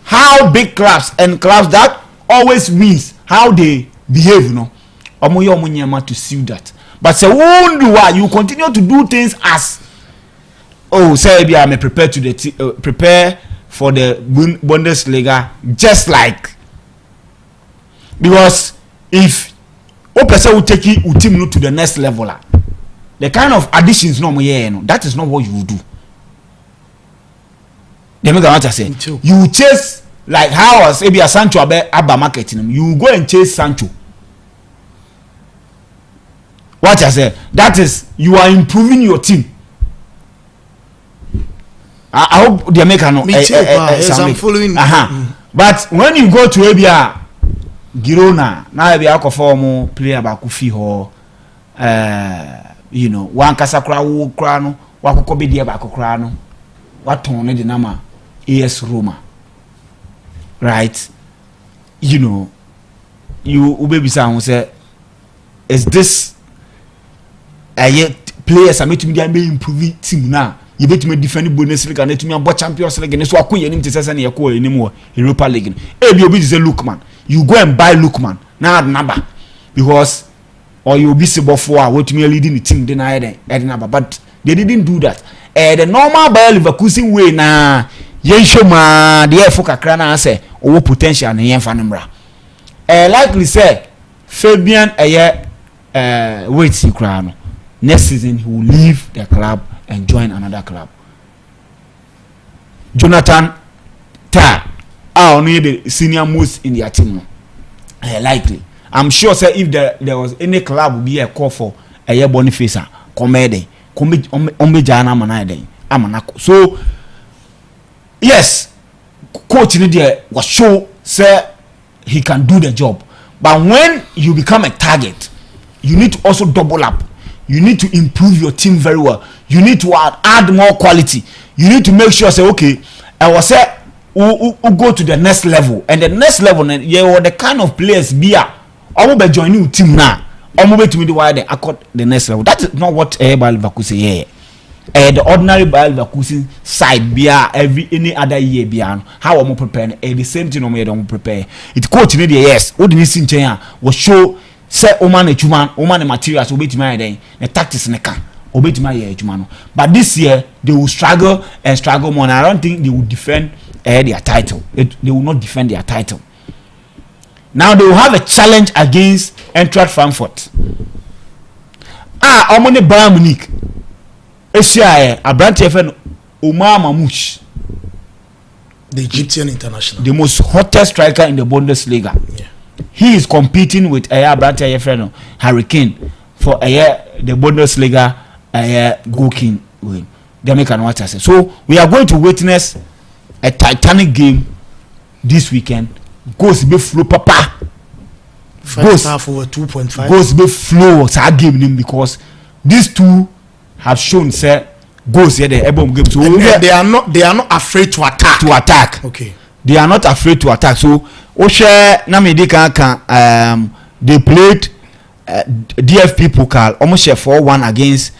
Speaker 2: how big clubs and clubs that always wins how they behave, you know? To see that. But say you continue to do things as say I'm prepared to prepare for the Bundesliga, just like, because if person will take you team to the next level, the kind of additions that is not what you will do. What I say. You chase like how was maybe a Sancho Abba marketing. You go and chase Sancho. What I say, that is you are improving your team. I hope the American.
Speaker 1: Me too. Yes, I'm following.
Speaker 2: But when you go to Abia, Girona, now Abia perform player ba kufi ho. You know, one kasakra wo kra no, wa kokobe dia ba kokra no. Wa ton ne de nama AS Roma. Right? You know, you baby say is this players are making me improve team now. You bet me defend Bundesliga, let me about Champions League. So I couldn't even say any anymore Europa League. You be say look man, you go and buy Lookman now number because or you be say before what me leading the team then I number, but they didn't do that. The normal Bayer Leverkusen way na yen show ma the effort kakra na say owo potential na yen fa number. Likely say Fabian wait see kra no. Next season he will leave the club and join another club. Jonathan Tah only the senior most in their team. Likely. I'm sure say if there was any club would be a call for a year Boniface comedy. So yes, coach in there was show say he can do the job. But when you become a target, you need to also double up. You need to improve your team very well. You need to add more quality. You need to make sure say okay, I was say who go to the next level, and the next level you the kind of players be be joining team now. Be to me the why they accord the next level. That is not what Bayer Leverkusen here. The ordinary Bayer Leverkusen side be any other year be how am prepare the same thing we don't prepare. It coach in the yes. What did you see was show say oman materials obey my then the tactics in the can obey my but this year they will struggle and struggle more, and I don't think they will defend their title. They will not defend their title. Now they will have a challenge against Eintracht Frankfurt. Omone Bayern Munich Asia Abrante FN Omar Mamouche,
Speaker 1: the Egyptian international,
Speaker 2: the most hottest striker in the Bundesliga.
Speaker 1: Yeah.
Speaker 2: He is competing with Abrante FN Hurricane for the Bundesliga goal king win. The American Waters. So we are going to witness a titanic game this weekend. Goes be flow papa.
Speaker 1: First half over 2.5.
Speaker 2: Goes be flow game because these two have shown say goes here the Ebom game. So
Speaker 1: they are not afraid to attack.
Speaker 2: Okay. They are not afraid to attack. So Oshe Namidi kan they played DFP Pokal almost 4-1 against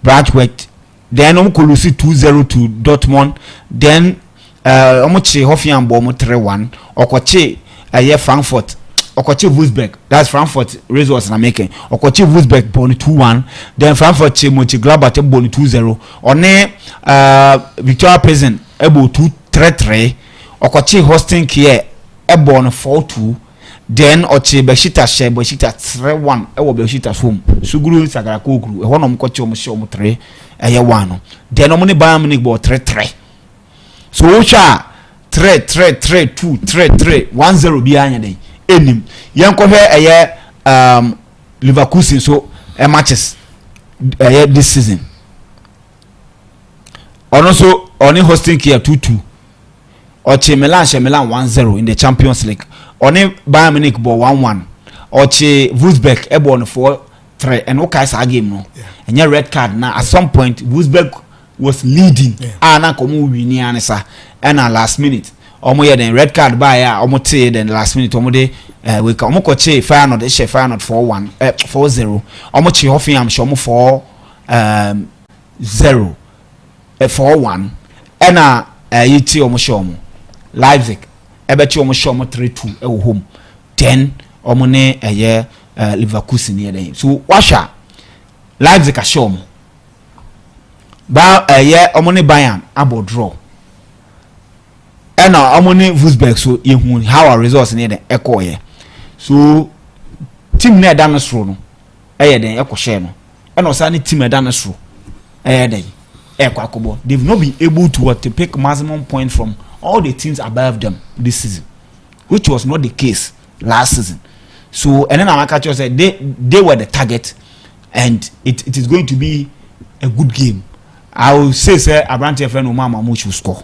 Speaker 2: Braithwaite. Then Kolusi 2-0 to Dortmund. Then Omoche Hoffenheim Bomo 3-1. Okoche Frankfurt. Okoche Wolfsburg. That's Frankfurt results na making. Okoche Wolfsburg Boni 2-1. Then Frankfurt Mönchengladbach Boni 2-0. One Victoria Pilsen Ebo 2-3-3. Okoche Holstein Kiel Ebon 4-2. Then Oche Besiktas 3-1 ewo Besiktas home. Suguru Sagarakoglu ehwo no mkoche omo 3 1. Then omone Bayern Munich bo 3-3. So Osha 3-3-3-2 3-3 1-0 bi anya den enim. Yanko hwe Leverkusen so matches this season. Also only hosting Kiel 2-2. Oche Milan 1-0 in the Champions League. Only Bayern Munich ball 1-1. Oche Wolfsburg ebo on 4-3 and okay sa game no. And your red card now at some point Wolfsburg was leading. Na komo wini anisa and last minute. Omo ye den red card by omo te then last minute omo de we ka omo ko che Feyenoord 4-1 4-0. Omo che Hoffenheim shomo 4-0 4-1 and yiti omo shomo Leipzig ebechi omo shomo 3-2 e home. Then omo ne Leverkusen here then. So washa Leipzig a shomo ba omo ne Bayern abo draw. And now omo ne Wolfsburg so ehun how our results near the echo here. So team na da no sro no den ekwo share no. And also any team da no sro den ekwakobo. They've not been able to pick maximum point from all the teams above them this season, which was not the case last season. So and then Amakacho said they were the target, and it is going to be a good game. I will say Abrante friend Umama Mush will score.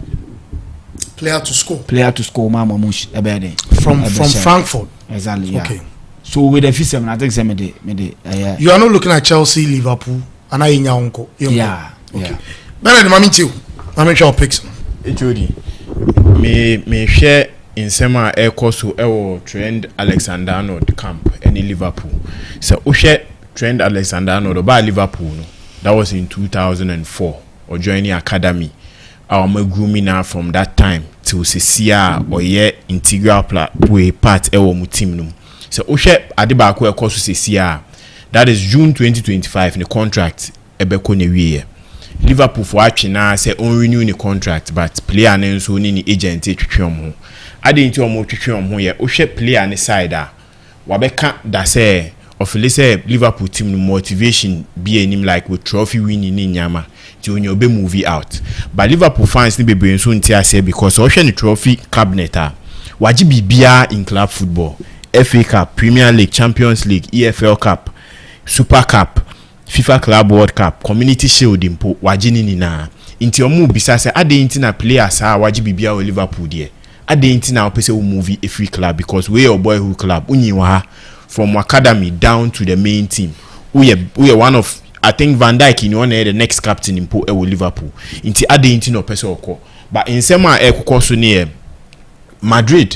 Speaker 1: Player to score
Speaker 2: Umama Mush ebede
Speaker 1: from Frankfurt.
Speaker 2: Exactly. Yeah.
Speaker 1: Okay.
Speaker 2: So with the system, I think me
Speaker 1: you are not looking at Chelsea, Liverpool, and I in your uncle.
Speaker 2: Yeah.
Speaker 1: Okay.
Speaker 2: Yeah.
Speaker 1: Better than Mammy too. Mammy shall picks.
Speaker 3: Jody, me share in sema air course to Trent Alexander-Arnold camp any Liverpool. So we share Trent Alexander-Arnold by Liverpool. No? That was in 2004 or joining academy. Our grooming now from that time till Cecia or integral part mu team no. So we share Adibako air course to Cecia. That is June 2025 in the contract ebeko ne Liverpool for actually now say on renew the contract, but player and so ni agent twetwem ho. Ade nti omo twetwem ho ye. O hwe player ne side a wabeka da say of say Liverpool team motivation be anim like with trophy winning ni nyama ti onye obe movie out. But Liverpool fans ni bebre so nti ase because o hwe ni trophy cabinet a waji bibia in club football. FA Cup, Premier League, Champions League, EFL Cup, Super Cup, FIFA Club World Cup, Community Shield impo wajini ni na inti omu bisa se ade inti na player sa waji bibia o Liverpool die ade inti na opese o movie a free club because we your boyhood club unyi wa from academy down to the main team we one of I think Van Dijk in one the next captain impo e wo Liverpool inti ade inti na opese okọ but in sema e kokọ so ne Madrid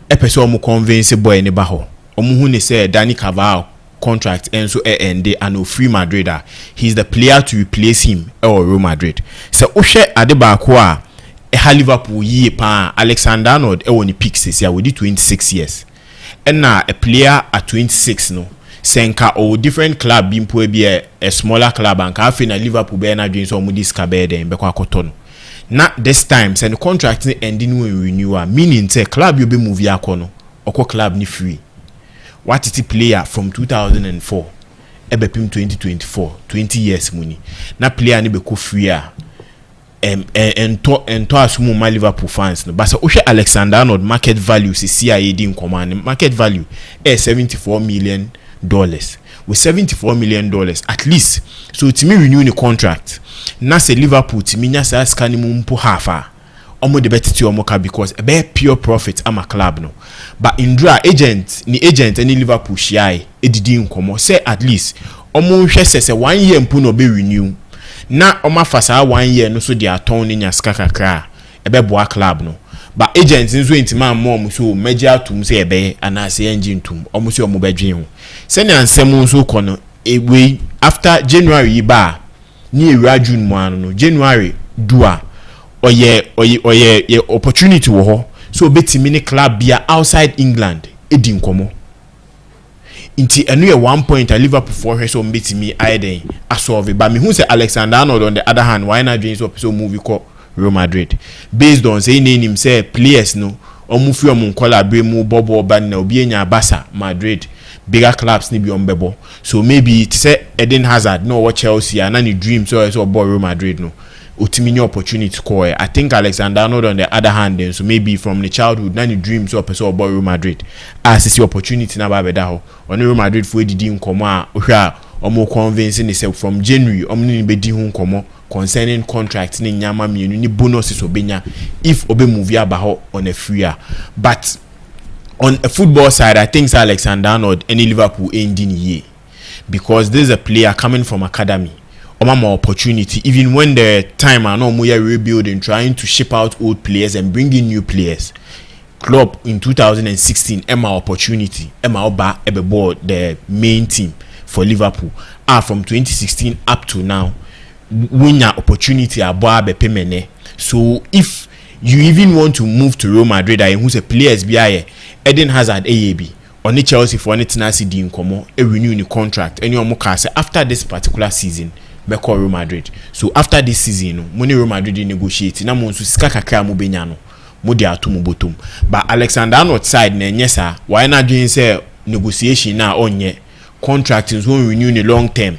Speaker 3: e pese o mu convince boy ne ba ho omu hu ne say Dani Carvajal contract and so end and free Madrid he's the player to replace him or Real Madrid so ohwe Adebako a Liverpool ye pa Alexander-Arnold e woni pick says ya with 26 years and na a player at 26 no senka or different club bimpo be a smaller club and ka fe na Liverpool be na dream so mo diska be den be kwa kotono na this time send the contract ending when renewal meaning say club you be move yakono okọ club ni free what is player from 2004 ebepim 2024 20 years money na player ni be ko free a ento asumu ma Liverpool fans no but so Alexander-Arnold market value CCIA din command market value $74 million with $74 million at least so to me renew the contract na say Liverpool to me nya sa scan mu mpo half a omo de betiti omo ka because e be pure profit am a club no but indra agent any Liverpool share edidi nkomo say at least omo hwe sese 1 year mpo no be renew na omo afasa 1 year no so de aton nya ska kakra e be boa club no but agent nso intima am so major tum say e be anase engine tum omo so omo bedwen ho se ne ansem nso kono ewe after January ba ni ewra June mo ano no January dua oye opportunity wo ho so betimi ni club bia outside England edi nkomo inti enu ye 1 point at Liverpool for her so betimi aiden asolve but me hu say Alexander-Arnold on the other hand why not join so movie called Real Madrid based on say name say players no omu fi omu nkola abre mu bobo ban na obi enya Barca Madrid bigger clubs ni bi ombebo so maybe it say Eden Hazard no what Chelsea and any dream so Real Madrid no ultimate opportunity score. I think Alexander-Arnold on the other hand then, so maybe from the childhood nani dreams or person about Real Madrid as the opportunity na ba beda ho on Real Madrid for didi nkomo a ohwa omo convincing itself from January omo ni be di ho nkomo concerning contract ni nyama mienu ni bonuses obenya if obe move aba ho on a free but on a football side I think Alexander-Arnold any Liverpool ending year because there's a player coming from academy more opportunity even when the time are no more rebuilding trying to ship out old players and bring in new players club in 2016 Emma opportunity Emma Oba board the main team for Liverpool from 2016 up to now win your opportunity about pemene so if you even want to move to Real Madrid who's a players be Eden Hazard AAB on the Chelsea for any tenacity di nkomo a renew the contract any omo say after this particular season be call Real Madrid so after this season money Real Madrid negotiate na mo nso sika kakra mo benya no mo de atom bottom but Alexander-Arnold side na nyesa why na doing say negotiation na onye contract is won renew in long term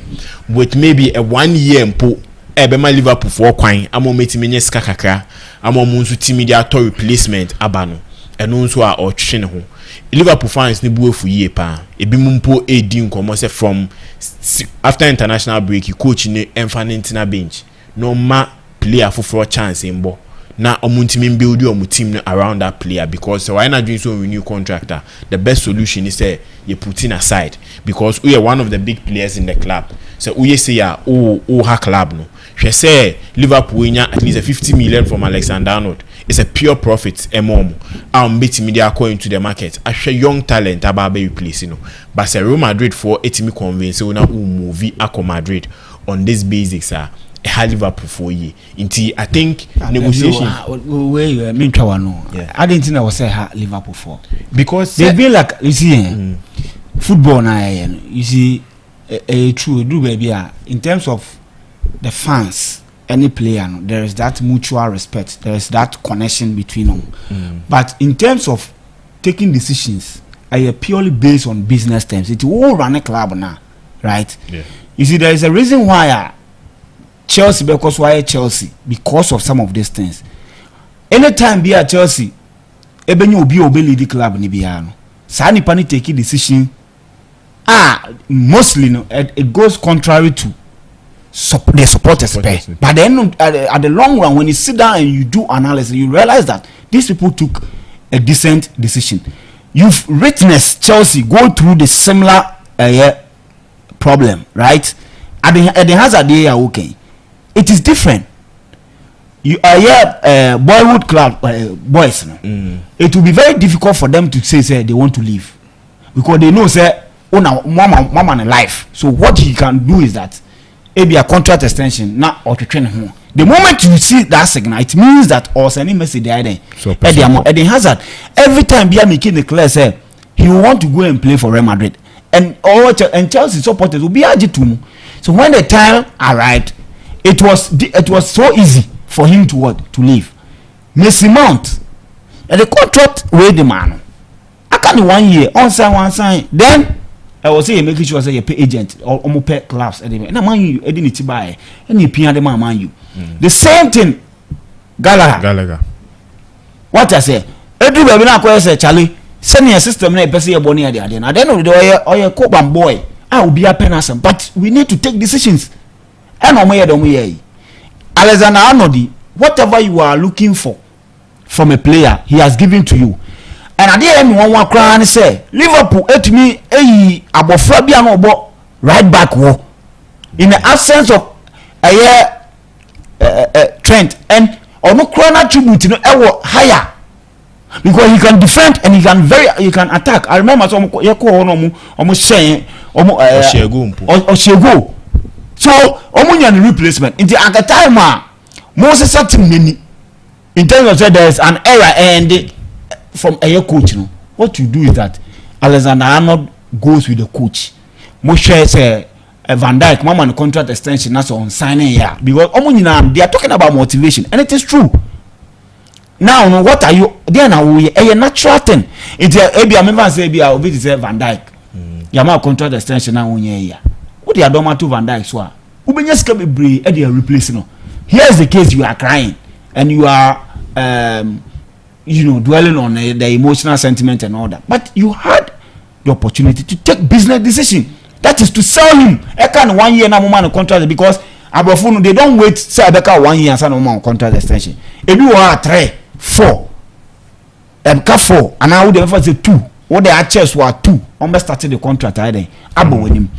Speaker 3: with maybe a 1 year mpo be ma Liverpool for kwan amo metimi nye sika kakra amo mo nso timi de ato replacement abano eno nso a otwe ne ho Liverpool fans ni buefu yie pa ebi mumpo edi nkomo se from after international break coach ni emfa na bench no ma player for chance in bo na omuntimi build your team around that player because why not doing so renew contractor the best solution is say you put in aside because we are one of the big players in the club so we say ya ha club no she say Liverpool at least a 50 million from Alexander-Arnold. It's a pure profit emom bet media going to the market a young talent about be replace but say Real Madrid for 80 convince una movie ako Madrid on this basics a Liverpool for ye inti I think negotiation
Speaker 2: where you mean to I didn't think I was say Liverpool for
Speaker 3: because
Speaker 2: they be like you see football now you see true do baby in terms of the fans any player there is that mutual respect there is that connection between them but in terms of taking decisions I purely based on business terms it will run a club now right you see there is a reason why Chelsea because of some of these things anytime be at Chelsea ebenyu obi lead the club ni bia no sa nipa ni take decision mostly no it goes contrary to the supporters pay. But then at the long run when you sit down and you do analysis you realize that these people took a decent decision. You've witnessed Chelsea go through the similar problem, right? At the hazard they are okay. It is different. You are boyhood club boys. No? It will be very difficult for them to say they want to leave because they know say now mama in life. So what you can do is that it be a contract extension now or to train home. The moment you see that signal, it means that or any message there then. So Eddie Hazard every time be making the clear say he will want to go and play for Real Madrid and Chelsea supporters will be agitum. So when the time arrived, it was so easy for him to leave. Messi Mount and the contract with the man. I can't 1 year on sign then. I was saying making sure say you pay agent or pay clubs anyway. Na man you didn't buy any pay the man you. The same thing Gallagher. What I say? Every baby na ko say Charlie send your system na person your body there. And then or your coban boy I will be a penasem but we need to take decisions. And Alexander-Arnold whatever you are looking for from a player he has given to you. And at the end, one cry and say, Liverpool ate me about Fabian Obo right back war. In the absence of Trent and or no crown attribute to higher because he can defend and he can attack. I remember some almost saying Oshego. So an replacement in the time Moses Satin in terms of say there is an error and from a coach, no. What you do is that Alexander-Arnold goes with the coach. Moshe say Van Dijk, mama contract extension that's on signing here because they are talking about motivation and it is true. Now, no, what are you? Then now a natural thing. It's a member say be a say Van Dijk. Yama contract extension now here. What they are doing to Van Dijk so? Ubenya ska be brave e replace no. Here's the case you are crying and you are dwelling on the emotional sentiment and all that. But you had the opportunity to take business decision. That is to sell him. I can 1 year now man contract because Abrafunu they don't wait say Abeka 1 year and sign no contract extension. If you are 3, 4, Abeka 4 and now they say 2. What the actors were 2. Almost started the contract then. Abo with him.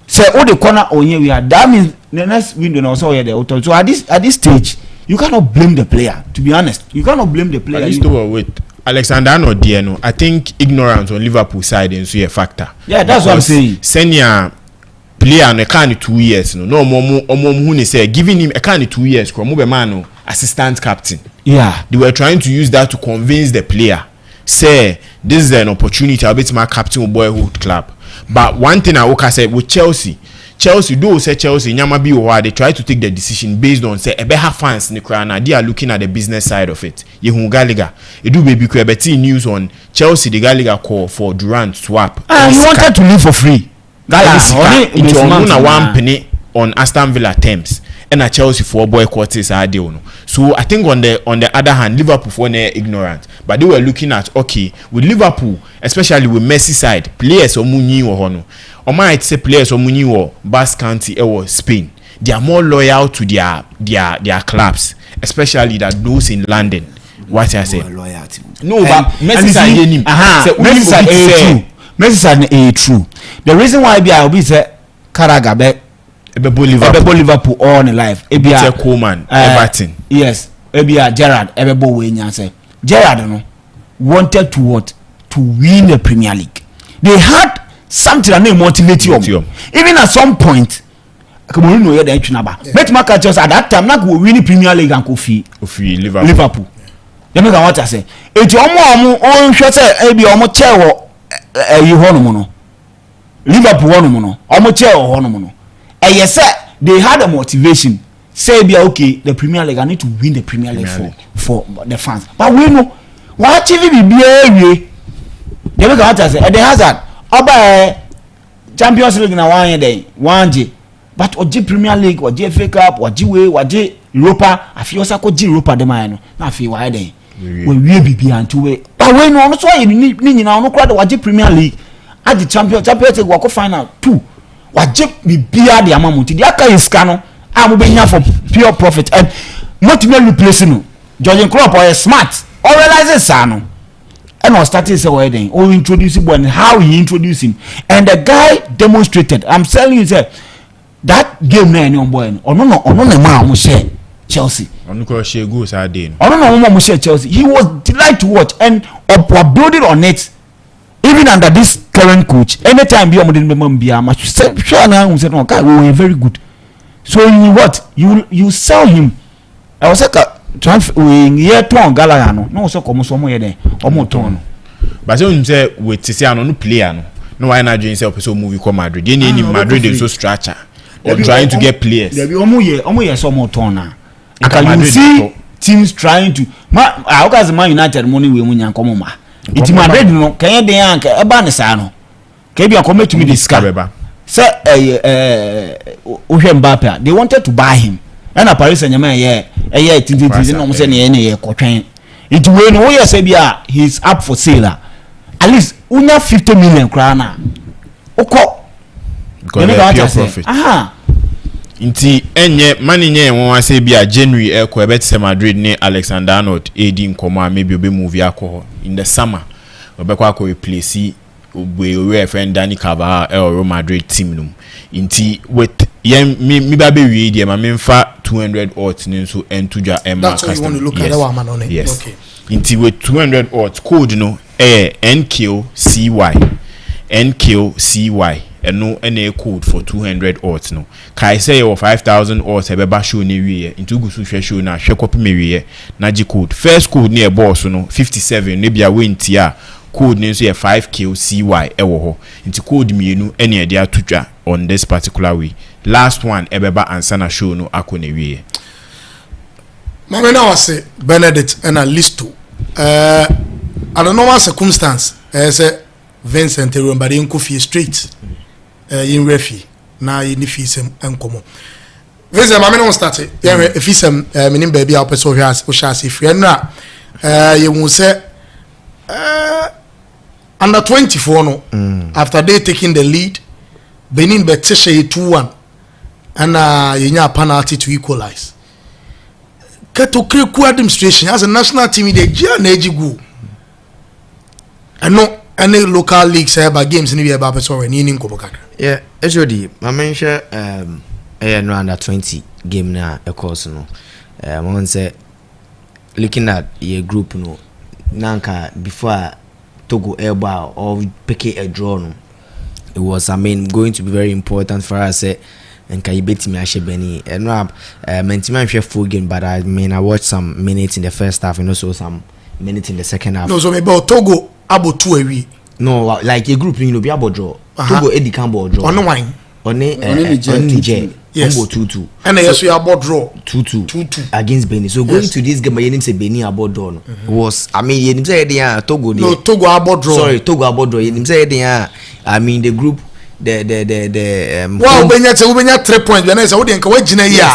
Speaker 2: Say all the corner on here we are that means the next window also here the auto. So at this stage you cannot blame the player. To be honest, you cannot blame the player.
Speaker 3: At least with Alexander-Arnold Dieno, I think ignorance on Liverpool side is a factor.
Speaker 2: Yeah, that's what I'm saying.
Speaker 3: Senior player no kind 2 years no who say giving him a kind 2 years man assistant captain.
Speaker 2: Yeah,
Speaker 3: they were trying to use that to convince the player say this is an opportunity I'll be my captain boyhood club. But one thing I would say with Chelsea do say Chelsea nyama bi wo they try to take the decision based on say ebe ha fans ni kra na they are looking at the business side of it. Yehu Gallagher e do baby kra beti news on Chelsea the Gallagher call for Durant swap.
Speaker 2: He wanted to leave for free.
Speaker 3: Gallagher into on one penny on Aston Villa terms and a Chelsea for boycotts are deal no. So I think on the other hand Liverpool for ignorant but they were looking at okay with Liverpool especially with Messi side players omunyi wo hono o might say players omunyi wo Basque County or Spain they are more loyal to their clubs, especially that those in London. What I say? No, but Messi
Speaker 2: are true. The reason why I will say Carragher be Liverpool all in life.
Speaker 3: Ebia Coleman, Everton.
Speaker 2: Yes, Ebia Gerrard, Ebebo Wenya say. Gerrard no wanted to what? To win the Premier League. They had something that motivate you. Even at some point, Mourinho here the Chinaba. Bet Marcus at that time not go win the Premier League and Kofi Liverpool. You know what I say? It's omo hwe say e bi omo chair wo you hono no. Liverpool hono no. Omo chair wo hono no. Yes sir, they had a motivation. Say be okay, the Premier League I need to win the Premier League for the fans. But we know what TV be you know what I say? The Hazard oba Champions League na one day, one J. But oji Premier League, oji FA Cup, oji way, oji Europa, afi osa ko ji Europa de man no. Na afi wa dey. We bibi antu we. But we no so ni nyina no kra de oji Premier League. Aji Champions League wako final 2. Oji bibia de amamuti. The aka iska no, am be nya for pure profit and not me replace no. Jurgen Klopp or smart. Or realizes no. And I started say wedding or introduce him and how he introduced him. And the guy demonstrated. I'm telling you, sir, that game na any boy. Oh no, man who share Chelsea.
Speaker 3: On go share goals are doing.
Speaker 2: Oh no, man who share Chelsea. He was delighted to watch and uploaded on it. Even under this current coach, anytime be a match, sure now said no, guy, we were very good. So you what? You sell him. I was like year ton Gallagher no so come so mo ye den omo ton no
Speaker 3: but so say with Tiziano no player no why not join say person movie come Madrid they need Madrid is so structure or trying to get players
Speaker 2: there be omo ye so mo ton na you see teams trying to how can Man United money we mu nyan come ma it Madrid no kan den an ka e ba ne sa no ka bia come to me this guy say Mbappe they wanted to buy him and Paris Saint-Germain it no say ne kotwen it we no we say bia he's up for sale at least unya 50 million kra na ukọ
Speaker 3: because they pure profit nti enye mani nye won say bia January ekọ ebet se Madrid ne Alexander Arnold edi nkomo maybe obe movie akọ in the summer obekọ akọ replace we friend Dani Carvajal Real Madrid team no nti with me ba be wi dia ma memfa 200 odds nso entudwa emma
Speaker 1: that's what you want to look at that one on it.
Speaker 3: Yes.
Speaker 1: Okay,
Speaker 3: nti with 200 odds code no NQCY eno ene code for 200 odds no kai say your 5000 odds e be ba show ne wie nti gusu hwe show na hwe copy me wie na gi code first code ne e boss no 57 ne bia wenti a code ne so ye 5QCY ewo ho nti code mienu ene e dia tutwa on this particular way last one ebeba answer na show no akone wie
Speaker 1: mama na wase Benedict and a listo under normal circumstance say Vincent Erumbade nkofi straight in refi na ni fisem enkomo Vincent mama no start ye fisem menim ba bia opeso hwe o sha se frɛ na ye hu se under 24 no after they taking the lead Benin betisha 2-1 and yenya penalty to equalize kato kreku administration as a national team they jia na ejigu and no any local leagues about games ni be about person ni ni nkobo kakra
Speaker 4: yeah actually my mention no under 20 game na e course no one say looking at your group no nanka before Togo airbar or pick a draw no it was going to be very important for us and can you bet me Ashebeni and mentima share full game but I watched some minutes in the first half and also some minutes in the second half.
Speaker 1: No so about Togo abo 2 away.
Speaker 4: No like a group you know be about draw. Togo Eddie Campbell draw.
Speaker 1: On wine.
Speaker 4: On Niger.
Speaker 1: Yes.
Speaker 4: 2-2.
Speaker 1: And yes we about draw
Speaker 4: 2-2 against Benin. So going to this game you say Benin about draw was you say Togo.
Speaker 1: No Togo about draw.
Speaker 4: Sorry Togo about draw. You say the group the
Speaker 1: wow ubenya 3 points when I say we dey nka wagina here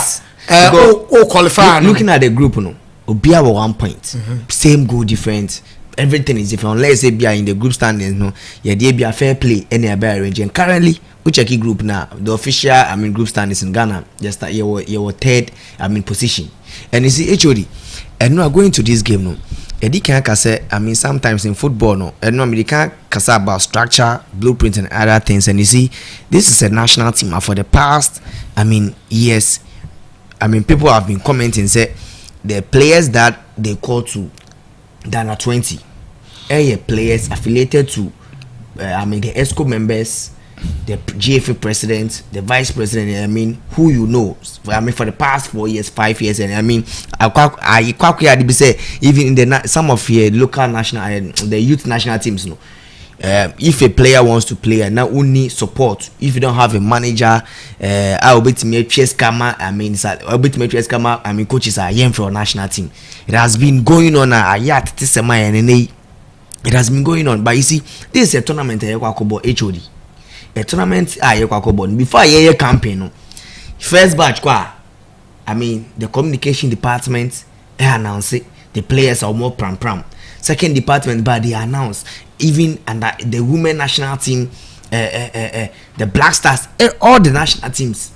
Speaker 1: qualify
Speaker 4: looking at the group no obia 1 point same goal difference everything is different. Unless they be in the group standings, no, yeah, they be a fair play any better range. And currently, we check group now. The official, group standings in Ghana just that you third, position. And you see, HOD, and now going to this game, no. Eddie can't say, sometimes in football, no, and no, they can't say about structure, blueprint, and other things. And you see, this is a national team. And for the past, years, people have been commenting, say, the players that they call to Ghana 20, players affiliated to, the ESCO members, the GFA president, the vice president, who you know, for the past 4 years, 5 years, and I say even in the some of your local national, the youth national teams, no. If a player wants to play and now only support, if you don't have a manager, I will be to me chess camera. Coaches are here for a national team. It has been going on it has been going on, but you see, this is a tournament HOD. A tournament before a year campaign. First batch, the communication department announced it. The players are more pram. Second department, but they announced even under the women national team, the Black Stars, all the national teams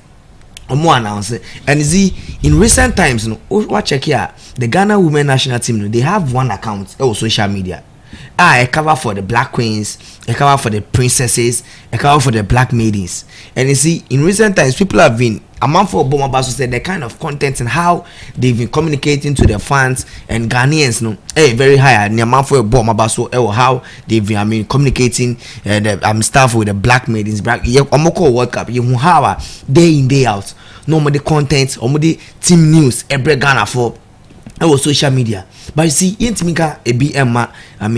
Speaker 4: are more announced. And you see, in recent times, what check here, the Ghana women national team, they have one account on social media. I cover for the Black Queens, I cover for the Princesses, I cover for the Black Maidens. And you see, in recent times, people have been, among for Obama Basu said the kind of content and how they've been communicating to their fans and Ghanaians, very high. And among for Obama Basu, how they've been, communicating stuff with the Black Maidens, Omoko World Cup, you have day in, day out. Normally the content, the team news, every Ghana for social media. But you see, Intimika a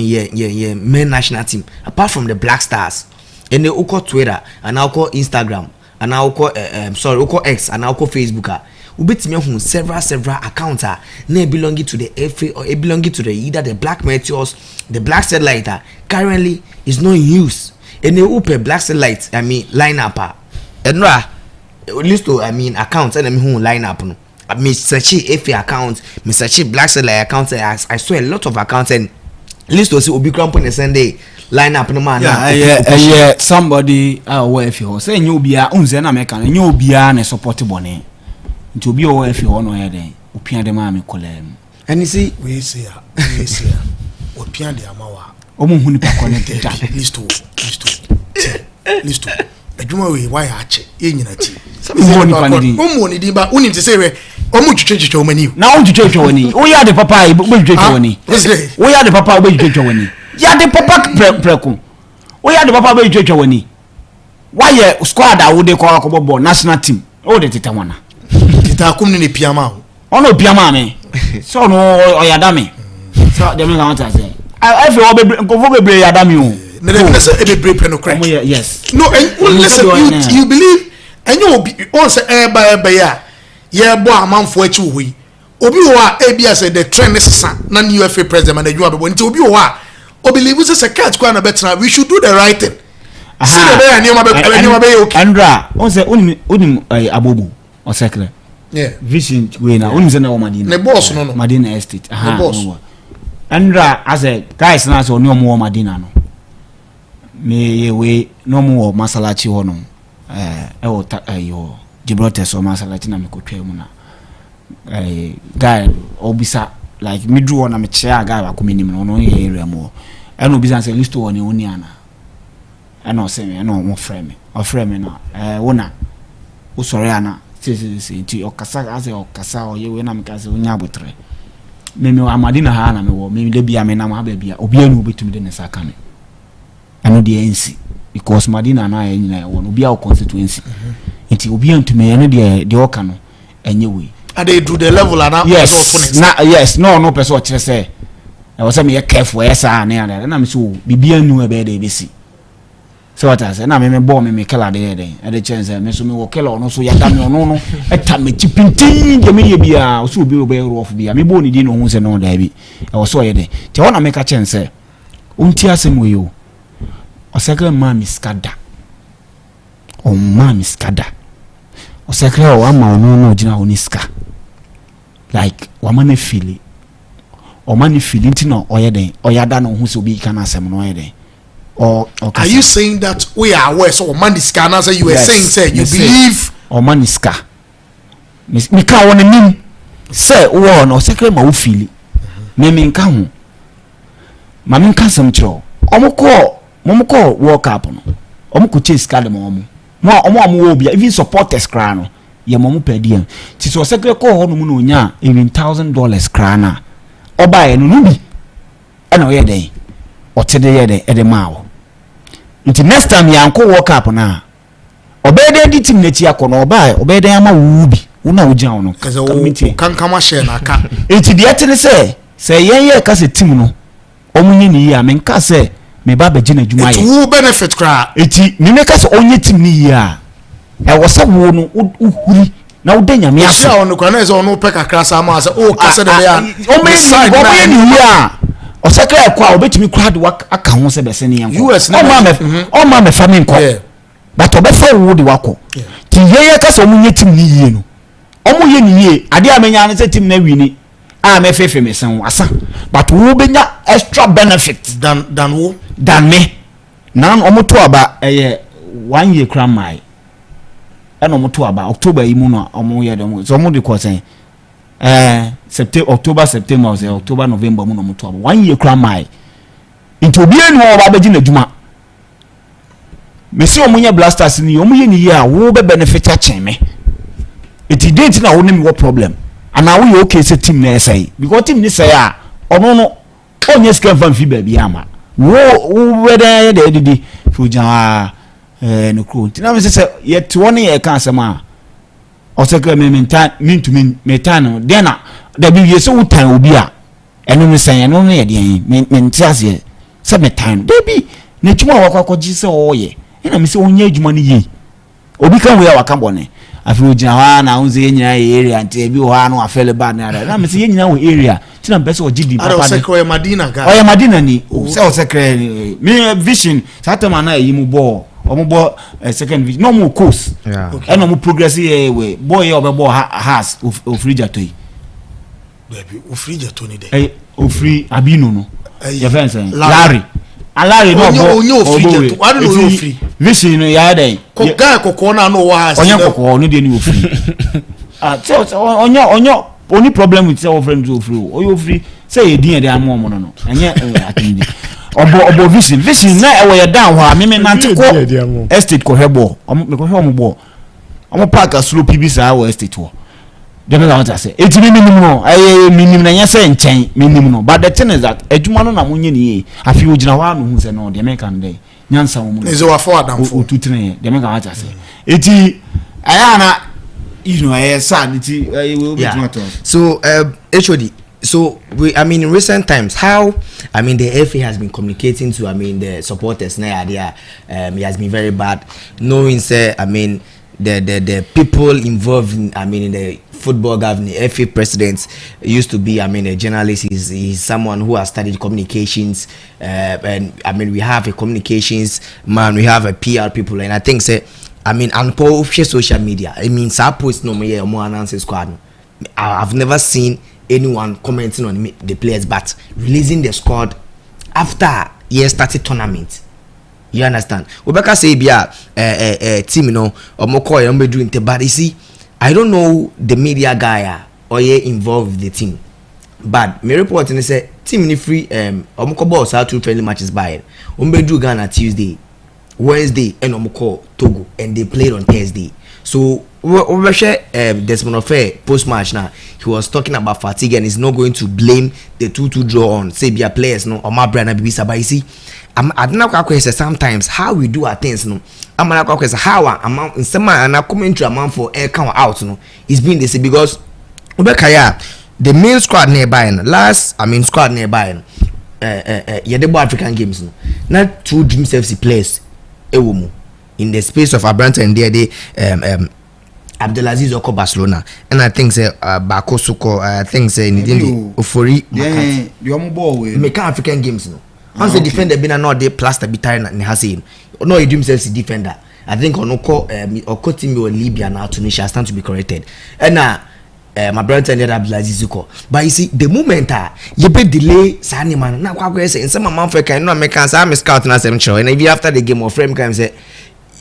Speaker 4: men national team, apart from the Black Stars, and they call Twitter, and now call Instagram, and now call call X, and now call Facebook. We bet me several accounts belonging to the FA or belonging to the either the Black Meteors, the Black Satellite currently is not in use. And they open Black Satellite, line up, and list to accounts and line up. Me search FA account, me search Black Satellite account. I saw a lot of accounts and list to see Obi Crampon Sunday line up no man.
Speaker 2: Yeah, somebody aware if you say you be a unzen American and you be a support bonnet to be aware if you honor heading, Upia de Mammy Colem. And you see,
Speaker 1: we see, Upia de Amawa,
Speaker 2: Omunhunipa connected,
Speaker 1: list to. I don't know why I check in it.
Speaker 2: Some money,
Speaker 1: but we need to say, church many.
Speaker 2: Now to church only. We are the papa, we church only. We are the papa, we church only. Ya the papa preco. We are the papa, we church only. Why a squad I would call a national team? Oh, the Titawana.
Speaker 1: Titakum in the Piama.
Speaker 2: Oh, no, Piama, me. So no, or Yadami. So the answer say, I feel go over Yadami. Yes.
Speaker 1: No, listen, you believe, and you will be also air by yeah, boy, a man for 2 weeks. Obi wa ABS the trend is son, non UFA president, and you are going to be wa. Or believe us a catch going a better. We should do the right thing.
Speaker 2: Andra, on the unim Abubu or Secretary.
Speaker 1: Yeah,
Speaker 2: Vision Wayne, Unzana Madina.
Speaker 1: The boss, no,
Speaker 2: Madina Estate.
Speaker 1: The boss.
Speaker 2: Andra, as a guys, now so no more Madina. No. Me we no more Masalachi Hono. Yo Gibraltar so Masalachi na mikotwe mu na. Guy obisa like me drew on a chair guy wa kumini mu no area mu. And obisa say list one oni ana. And no say me no mo frame me na wona usore ana say ti okasa as okasa o ye we na meka say onya abotre. Me amadina ha na me wo me de bia me na ma ba bia obi anu obetumi de ne saka me. Ano the NC because Madina na nyina won obi a constituency enti obi antumi ano the oka no enye we
Speaker 1: and they do the level and
Speaker 2: yes no person kire say I was say me careful yes na me so bibia nu e be dey besi so what I say na me bo me kala dey e dey chance me so me wo kala no so ya da me ono no eta me chipintin de me ye bia so obi obe rough bia me bo ni di no hu say no da bi e wo so ye dey ti wona me ka chance unti asem we yo Osakre mami skada. O mami skada. Osakre o ama no jina oniska. Like wamane fili. o mani feeling no oyeden oyada no hu se obi kana asem no oyeden or
Speaker 1: are you saying that we are aware so man is scanner say you were saying say you believe
Speaker 2: or man is scar me ka won nim say wo no secret ma wo feel me nka ho ma me nka sam kiro omko work up no omko chase card mo wo obi even supporters kra no ye mo per diem ti so secret ko ho no mu no nya even $1,000 kra na oba ye no nubi ana o ye den o te de ye den e de ma wo nti next time ya nko work up na obede di team na ti akono oba obede ama wubi una ugya wono
Speaker 1: kan kama share na aka
Speaker 2: nti de ate ne say ye ka se team no omunye ni ya me nka se me ba beji na dwuma ye
Speaker 1: it will benefit kra
Speaker 2: nti ni me ka se onye team ni ya e wo se wo no uhuri na wo denya me aso
Speaker 1: sha wono kwa na se ono pe kakra sa ma se o ka se de ya
Speaker 2: omunye ni ya o sekre kwa obetimi crowd aka ho se be se ne yanko o ma me family nko but obefa wo de wako ti ye ka se omunye team ni ye no omunye ni ye ade amenya ne se team na wini a me fefe me sen wasa but wo benya extra benefit than me nan omoto aba 1 year kram mai eno omoto aba October yi mu no omo ye dem so omo de ko sen October November mu no omoto aba 1 year kram mai into bi enu oba beji na djuma me se omo nya blasters ni omo ye ni ye a wo be benefit a chen me it date na wo nem wo problem and now we okay say team na say because team ni say a ono no onye scam fan fi ba bi ama wo weda de didi fuja no cool tina me say yet one year kan asema o say ka me mentan den na da bi ye so wutan obi a eno me say eno no ye de me ntiase say metan da bi na twuma wakwakoji say o ye ina me say onye adwuma ni ye obi kan we waka bone afi ojina wa na unze nyina area nte bi ho anu afele bad na me say nyina wo area tina bese ogidi
Speaker 1: papa na sekre Madina ga
Speaker 2: o ya Madina ni se o sekre me vision satama na yi mu bo omo bo second vision no mo course no mo progress here we boy obebo has ofrija to yi
Speaker 1: baby ofrija to ni de
Speaker 2: ofri abinu no ya fence Larry alare no bo
Speaker 1: onye ofrija to wadu no ofri
Speaker 2: vision no ya den
Speaker 1: ko ga kokko na no wa
Speaker 2: onye kokko no de ni ofri so only problem with our friends ofri o ofri say e din e de amo mo no enye atindi obo vision na e we down ho me nante ko estate ko hebo me ko hebo mo bo omo park aslo pbsa our estate wo dem na want say eti minimum no minimum na nya say nchen minimum no but the thing is that adwuma no na munye ni afi ogina wa no hu say no de me kan dey nyansa wo mu
Speaker 1: is our for down for
Speaker 2: tutune de me kan want say eti ayana you know sad eti we be
Speaker 4: so HOD. So in recent times, how the FA has been communicating to the supporters now there, it has been very bad. Knowing the people involved in the football governing, FA president used to be a journalist. He's someone who has studied communications, and we have a communications man, we have a PR people, and I think and for social media, post no more announcing squad. I've never seen anyone commenting on the players, but releasing the squad after started tournament. You understand? Obeka say team doing but you see, I don't know the media guy or involved with the team. But my report and say team ni free ball start 2 friendly matches by do Ghana Tuesday, Wednesday and Togo, and they played on Thursday. So we share Desmond Affair post match now. He was talking about fatigue and he's not going to blame the 2-2 draw on say players no or my brand Bibisa. But you see, I don't know question sometimes how we do our things no. I'm not question how amount in some and I commentary amount for air count out no. It's been this because the main squad nearby squad nearby the African games no. Not 2 Dream FC players in the space of Abranta and there Abdelaziz Oko Barcelona and I think say Bako Soko I think say Nidindi Ofori make African games no. Once the defender been not they plaster be tired and has seen no he himself defender. I think Onoko team or Libya now Tunisia stand to be corrected. And my brother ended up like Zizuko. But you see, the moment you be delay Sani man, now quite say in some amount for can not make answer. I'm a scout and I'm sure. And even after the game of frame can say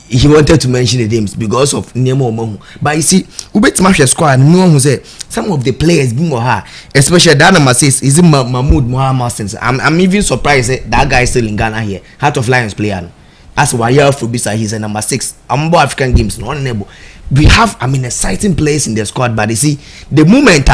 Speaker 4: he wanted to mention the names because of Nemo Momo. But you see, Ubet Smash squad, no one who said some of the players being her, especially Dana says, is it Mahmoud Mohammed? I'm even surprised that guy is still in Ghana here. Heart of Lions player. As Waya Fubisa, he's a number 6. I'm African games, no one. We have, exciting players in the squad, but you see, the moment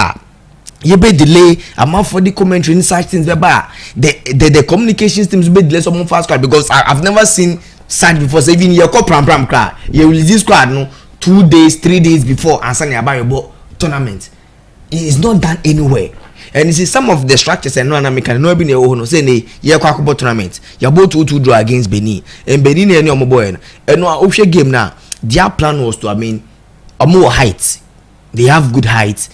Speaker 4: you be delay, I'm for the commentary and such things, the communications teams be delay some fast squad because I've never seen such before. So even your pram cry, you release this squad no 2 days, 3 days before and send about your tournament. It is not done anywhere. And you see some of the structures and no can no be no say ne ye kwakubo tournament. You both 2-2 draw against Benin. And Benin any omo boy. And no official game now. Their plan was to a more height. They have good height.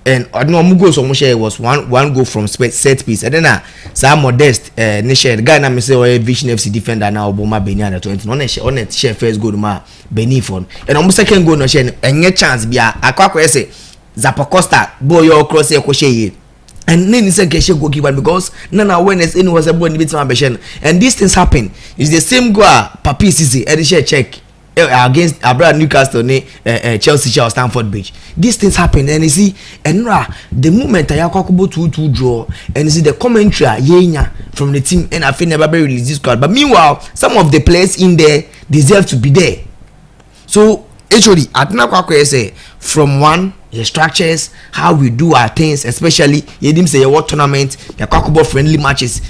Speaker 4: And no mugo so much was one goal from set piece. And then some modest nation the guy na me say o Vision FC defender now Oboma Benin under 20. On it share first goal ma Benin phone. And on second goal no share any chance bia akwa say Zapacosta boy your cross here ko share. And then he said goalkeeper because none awareness any was a boy in the and these things happen. It's the same goal Papi Sisi Edisha check against Abra Newcastle Chelsea or Stamford Bridge. These things happen and you see and the moment I Yakobo 2-2 draw and you see the commentary from the team and I feel never be released this squad. But meanwhile some of the players in there deserve to be there. So actually I say from one the structures, how we do our things, especially you didn't say what tournament, your Kakubo friendly matches.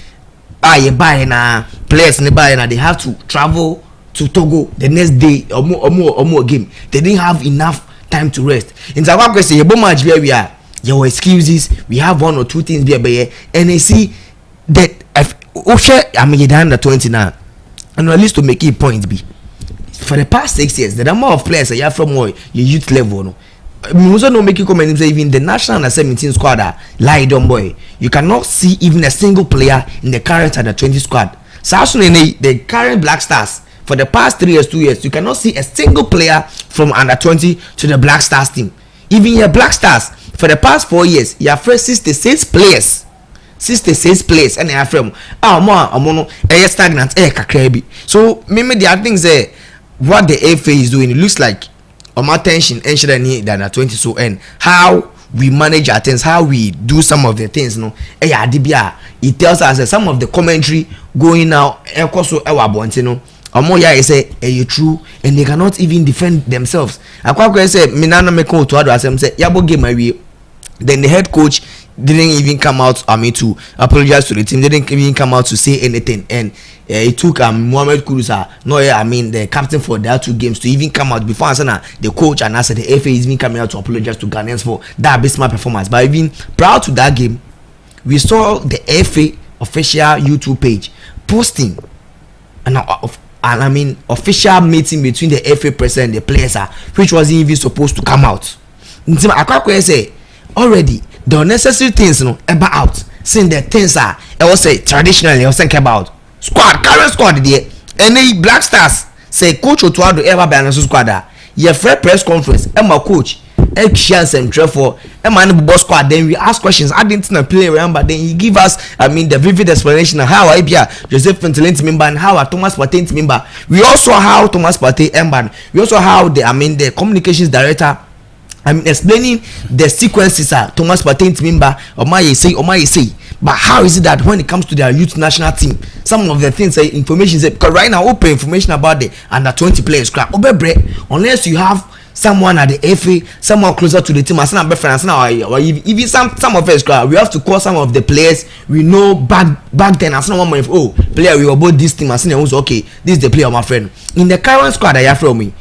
Speaker 4: You buy na players nearby and they have to travel to Togo the next day or more game. They didn't have enough time to rest. In Zimbabwe, say your match where we are, your excuses, we have 1 or 2 things there, and they see that you're under 20 now, and at least to make it point B. For the past 6 years, the number of players you have from your youth level, no. We also no make you comment say even the national under 17 squad lie down boy. You cannot see even a single player in the current under 20 squad. So the current Black Stars for the past 3 years, 2 years, you cannot see a single player from under 20 to the Black Stars team. Even your Black Stars for the past 4 years, you have first 66 players. 66 players and they are from stagnant kakrebi. So maybe there are things there what the FA is doing. It looks like my attention than 20 so and how we manage our things, how we do some of the things, it tells us that some of the commentary going now say true and they cannot even defend themselves. I say then the head coach didn't even come out to apologize to the team, didn't even come out to say anything, and it took Mohamed Kudus, the captain for the 2 games to even come out before the coach and I said the FA is even coming out to apologize to Ghanaians for that abysmal performance. But even prior to that game, we saw the FA official YouTube page posting official meeting between the FA president and the players, which wasn't even supposed to come out. I say already the unnecessary things about out saying the things I was say traditionally I was thinking about current squad there any Black Stars say coach Otuado ever be an squad your press conference and my coach chance and for a man boss squad. Then we ask questions. I didn't play around, but then he give us the vivid explanation of how Joseph Pentelent member and how Thomas Partey member. We also how Thomas Partey member. We also how the communications director explaining the sequences Thomas Partey member or my say. But how is it that when it comes to their youth national team, some of the things information is because right now open information about the under 20 players unless you have someone at the FA, someone closer to the team, as now even some of us we have to call some of the players we know back then as no one player we about this team as okay, this is the player my friend. In the current squad I have from me,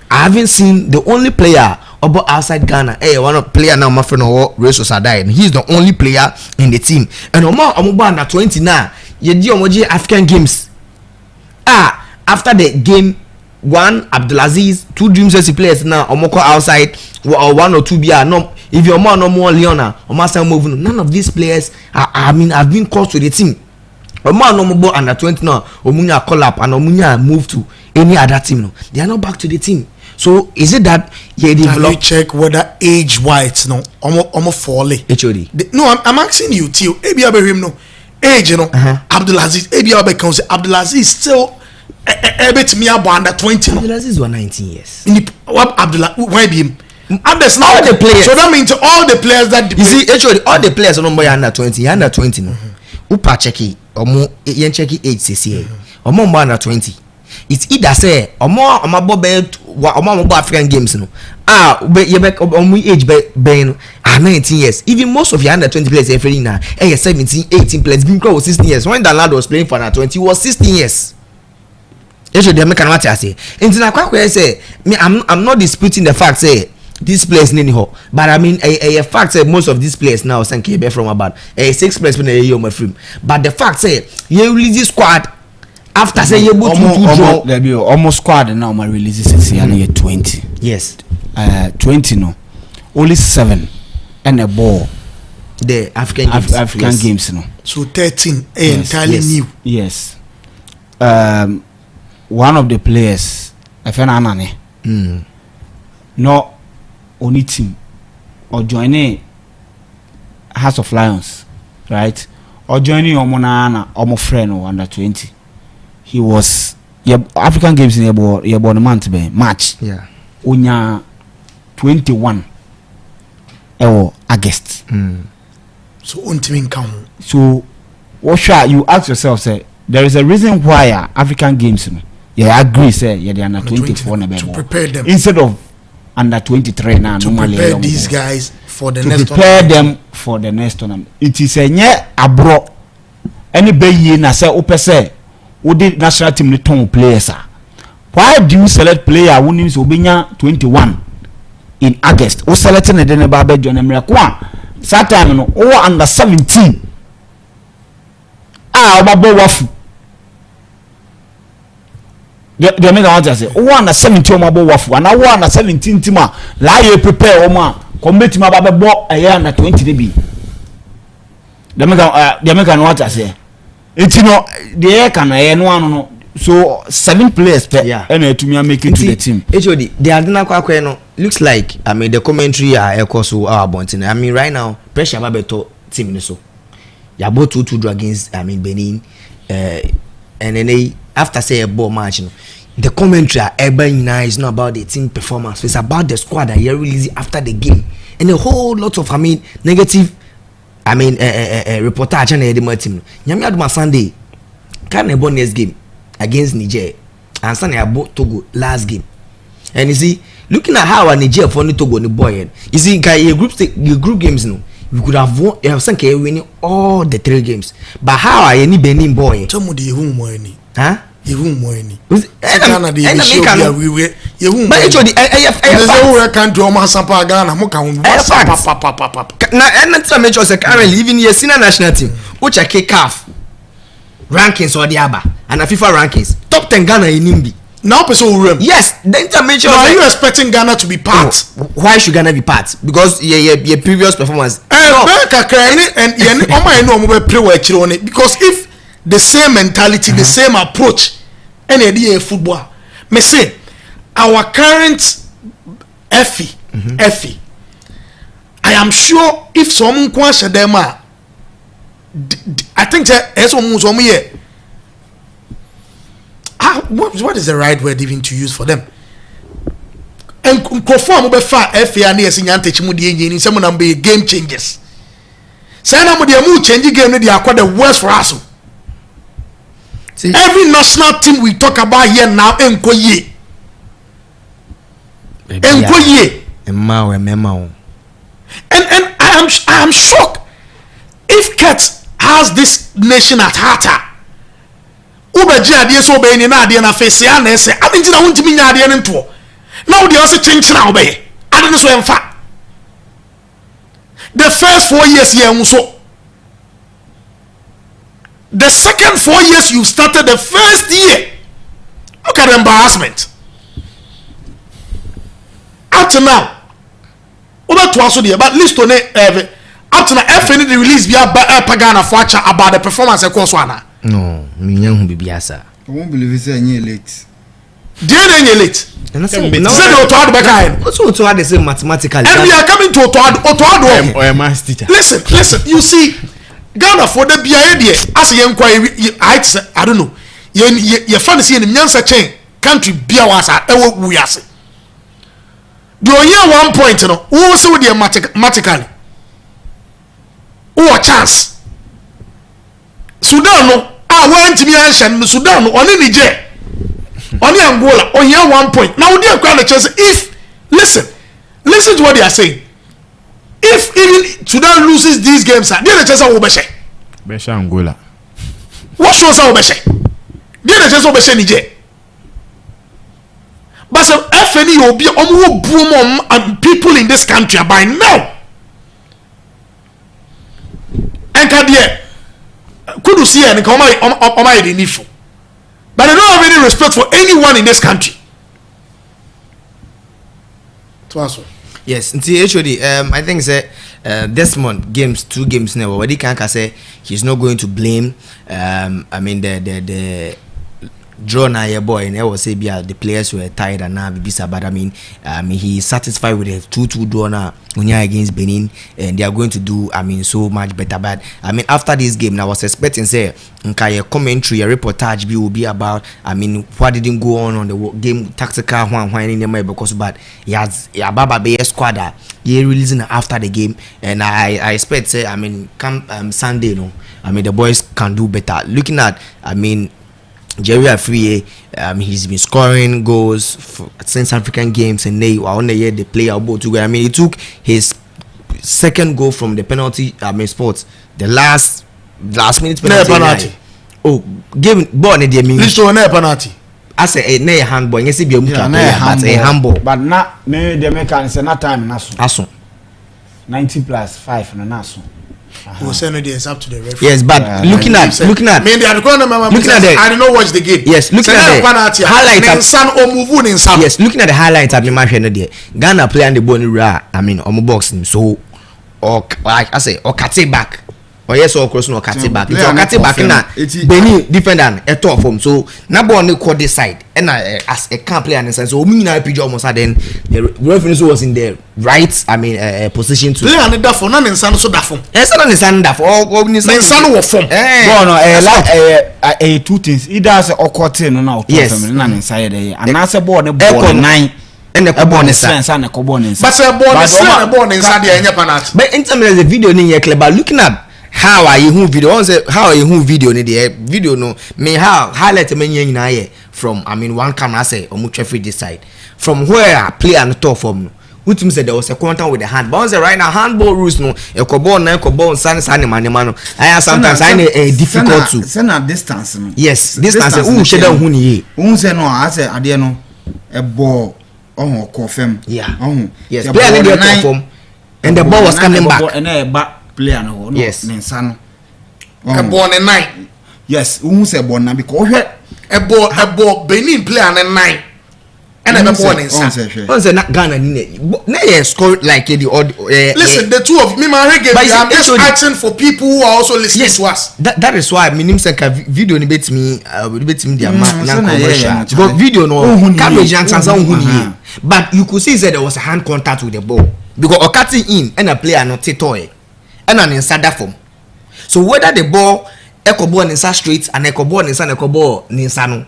Speaker 4: I haven't seen the only player about outside Ghana. One of player now my friend or Reso Sadai, and he's the only player in the team. And under 29, you African games. After the game 1 Abdulaziz, 2 Dreams as players now Omoko outside or 1 or 2 BR. No, if your man no more Leona or Master Move, none of these players have been called to the team. A man no more under 20 now, Omunya call up and Omunya move to any other team. No, they are not back to the team. So is it that you develop?
Speaker 1: Can you check whether age wise no almost folly
Speaker 4: HOD.
Speaker 1: No, I'm asking you too. Maybe him no age you know. Abdulaziz maybe Abdulaziz still a bit me about under 20 no.
Speaker 4: Abdulaziz was 19 years.
Speaker 1: What why be him? That's
Speaker 4: All the players.
Speaker 1: So that means all the players that
Speaker 4: you see HOD all the players on boy under 20 no. Upa checki omo yen checki age cc. Omo under 20. It's either say omo African games no age be 19 years. Even most of your under 20 players every now 17 18 players been was 16 years. When the lad was playing for under 20 he was 16 years. You should make what I say. Say me I'm not disputing the fact say these players anyhow, but I mean a fact say most of these players now send KB from about 6 players when they my frame. But the fact say you release this squad after say you able
Speaker 2: there be almost squad now my releases is year 20.
Speaker 4: Yes.
Speaker 2: 20 no. Only 7 and a ball.
Speaker 4: The African games.
Speaker 2: African games no.
Speaker 1: So 13 entirely new.
Speaker 2: Yes. One of the players Anane. No only team or joining House of Lions, right? Or joining Omonana or my friend under 20. He was African games in your month be March.
Speaker 4: Yeah.
Speaker 2: Unya 21 August.
Speaker 1: So untimin count.
Speaker 2: So what shall you ask yourself say there is a reason why African games I agree say they are under 24
Speaker 1: to prepare them
Speaker 2: instead of under 23 now
Speaker 1: to
Speaker 2: normally
Speaker 1: prepare these guys for the next
Speaker 2: prepare them for the next tournament. It is a nye abro any be na say opese wo the national team ni ton players why do you select player who needs obenya 21 in August wo select na den ba join America that time no wo under 17 obabo wafu the make want to say wo under 17 obabo wafu and wo under 17 team la you prepare o combat ma ba bo under 20 dey be the make want to say it no the air can no so 7 players per and to me make it to the team
Speaker 4: HOD the adina kwakwe no looks like I mean the commentary so our bonting I mean right now pressure ba beto team so ya both 2-2 against I mean Benin and then after say a ball match no the commentary is not about the team performance, it's about the squad that you release after the game and a whole lot of negative reportage on the team. Nyami aduma Sunday can a bonus game against Niger and Sunday about Togo last game. And you see, looking at how Niger for Togo the boy, you see, your group games no, we could have won. You have seen winning all the 3 games. But how are any Benin boy? Huh?
Speaker 1: You won't more any.
Speaker 4: But actually,
Speaker 1: can't do almost some Ghana.
Speaker 4: Now, and that's make sure currently even your senior national team, which are kick-off rankings or the ABA and a FIFA rankings, top 10 Ghana in Nimbi.
Speaker 1: Now, person
Speaker 4: yes, then to make sure.
Speaker 1: Are you expecting Ghana to be part?
Speaker 4: Why should Ghana be part? Because your previous performance.
Speaker 1: Because the same mentality, the same approach, and idea football. Me say our current Effie, I am sure if someone question them, I think that as some here. What is the right word even to use for them? And conform with far Effie and yes in Yantechimudi in some number game changes. Say no more change game they are quite the worst for us. Every national team we talk about here now, Enkoye. And I am shocked if Ket has this nation at heart. Ubeji adie so be ni na adie na face ya na ese. Adi ntina wontimi nya adie nto. Na wo de o se chenchina obeye. Adi no so emfa. The first 4 years here so. The second 4 years you started the first year. Look at the embarrassment. Up to now. Over to us there, but list on it up to now FND the release via Pagana Fuacha about the performance of Koswana.
Speaker 4: No, me young bibiasa.
Speaker 5: I won't believe it's any late.
Speaker 1: Dear late.
Speaker 4: And
Speaker 1: say Otoado Bekain.
Speaker 4: Also Otoado say mathematically.
Speaker 1: And we are coming to Otoado.
Speaker 3: Or a math teacher.
Speaker 1: Listen. You see, Ghana for the BIA as a young I don't know. Your fantasy in the Nyansa chain country Biawasa ewo wuyase. Do you 1 point no? Who also with the mathematically? Who a chance? Sudan no. Went to be answered. Sudan only Niger. Only Angola, on here 1 point. Now, dear crowd, chance. If listen to what they are saying. If even Sudan loses these games, dear the chance of Obeshe.
Speaker 3: Besha Angola.
Speaker 1: What shows are Obeshe? Dear the chance of Obeshe Niger. But so FNE will be boom people in this country by now. And Kadia could you see and come on my info. But I don't have any respect for anyone in this country.
Speaker 4: Yes, actually, I think that this month games, 2 games now. What he can say, he's not going to blame. I mean the draw na your boy, and I will say the players were tired and now bisa. But I mean, he is satisfied with the 2-2 draw now against Benin, and they are going to do so much better. But I mean, after this game, I was expecting say a commentary, a reportage will be about what didn't go on the game tactical because but he has Baba Bay squad he releasing after the game, and I expect say come Sunday the boys can do better. Looking at Jerry Afriye, he's been scoring goals since African games, and they on the year they play about to go. He took his second goal from the penalty sports, the last minute penalty. Oh, game ball ne dey mean.
Speaker 1: Please show na penalty.
Speaker 4: I say na handball, you see be but a handball.
Speaker 2: But na me the make say na time na so.
Speaker 4: Aso.
Speaker 2: 90 plus 5 na so.
Speaker 1: We'll send it up to the referee.
Speaker 4: Yes, but looking at I
Speaker 1: did not watch the game.
Speaker 4: Yes, looking at the highlights. Yes, looking at the highlights of the match there. Ghana playing the ball on boxing. So or like I say, or cut it back. Or yes, or cross no cut it back. So cut it back na Benin defender a top form. So na ball on the this side. And as a can't play and so me na PJ almost then the referee was in the right position to
Speaker 1: play another for none inside so that form.
Speaker 4: Yes, not inside that for all
Speaker 1: inside what form.
Speaker 2: No, two things. Either say okwote no na okwote na inside there. And na say ball the ball 9
Speaker 4: and the ball inside
Speaker 2: and the ball inside.
Speaker 1: But say ball inside there any penalty.
Speaker 4: But in terms of the video ni clever looking at how are you video? How are you video ni the video no me how highlight me nyina here from one camera say omuche free this side from where I play and top form. Which means that there was a contact with the hand. But once right now handball rules no e ko ball na e ko ball san man. I sometimes I difficult to
Speaker 2: send a distance no.
Speaker 4: Yes, distance who sheda hu ni ye.
Speaker 2: Who say no I say ade no e ball on confirm.
Speaker 4: Yeah. Yes, play in the top form and the ball was coming back.
Speaker 2: And e back player no.
Speaker 4: Yes.
Speaker 2: Nensa no.
Speaker 1: A ball 9.
Speaker 2: Yes, who say ball na because
Speaker 1: a ball Benin player 9. And I'm born inside.
Speaker 4: Once not Ghana, na score like the odd.
Speaker 1: Listen, the two of me, I'm just asking for people who are also listening to us.
Speaker 4: That is why minim senka video ni bet me their man but video no camera jansan hu. But you could see that there was a hand contact with the ball because or cutting in and a player not toy and an inside that form. So whether the ball echo ball inside straight and echo ball inside echo ball insano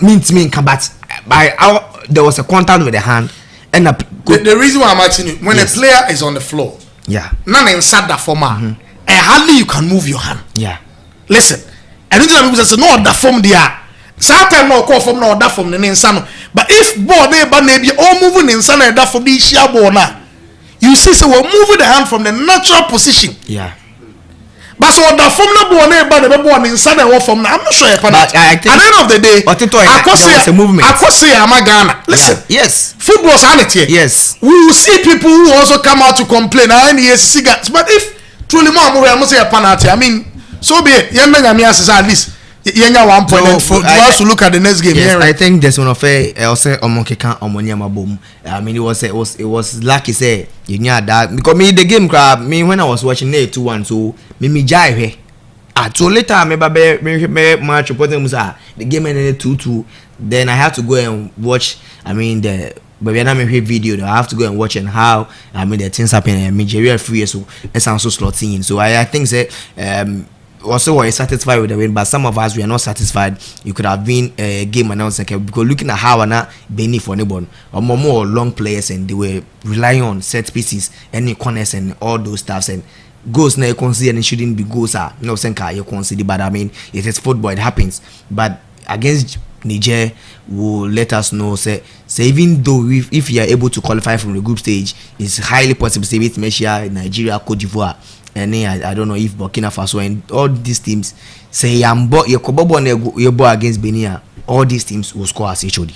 Speaker 4: means me but by our there was a contact with the hand and
Speaker 1: the reason why I'm asking you when a player is on the floor none inside that form and hardly you can move your hand. Listen, I don't think people say no that form there sometimes no call from no that form the insano but if ball maybe all moving inside that form the share ball now you see so we're moving the hand from the natural position. But so the form no born inside the form. I'm not sure. At the end of the day, I could say I'm a Ghana. Listen,
Speaker 4: yes,
Speaker 1: football sanity.
Speaker 4: Yes,
Speaker 1: we will see people who also come out to complain. But if truly more, I must say a penalty. I mean, so be it. At least. 1 point for us to look at the next game.
Speaker 4: Yes, I think there's one of also Omonkeka Omonyama boom. I mean it was lucky say you knew that because me the game crab me when I was watching it 2-1 so me jive So later I remember match reporting the game ended 2-2. Then I had to go and watch. I mean the video. I have to go and watch and how the things happen. Nigeria free so it's also slotting in. So I think that also we're satisfied with the win, but some of us we are not satisfied. You could have been a game announced because looking at how Anna Benny for Nibon or more long players and they were relying on set pieces, any corners and all those stuffs and goals now you consider and it shouldn't be goals no senka you consider, but I mean it is football, it happens. But against Niger will let us know say even though if you are able to qualify from the group stage, it's highly possible say with Malaysia, Nigeria, Cote d'Ivoire, and I don't know if Burkina Faso and all these teams say your ball against Benin, all these teams will score as HOD.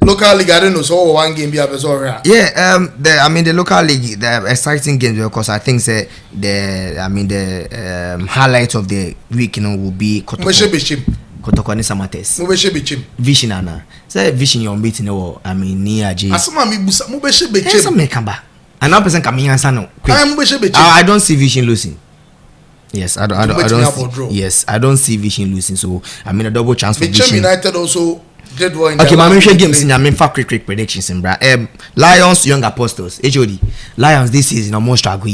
Speaker 1: Local league, I don't know. So one game be a result.
Speaker 4: Yeah, the local league, the exciting games because I think the highlight of the week, will be Kotoko ni Samates. Vision ana. Say vision your meeting ni aje.
Speaker 1: Asama mi busa mo be shebe chim.
Speaker 4: Esa me kamba. And now person coming answer no. I don't see vision losing. Yes, I don't. Yes, I don't see vision losing. So a double chance for vision.
Speaker 1: United also did well in
Speaker 4: okay, my mention games in quick predictions in Lions, Young Apostles, HOD. Lions this season almost struggle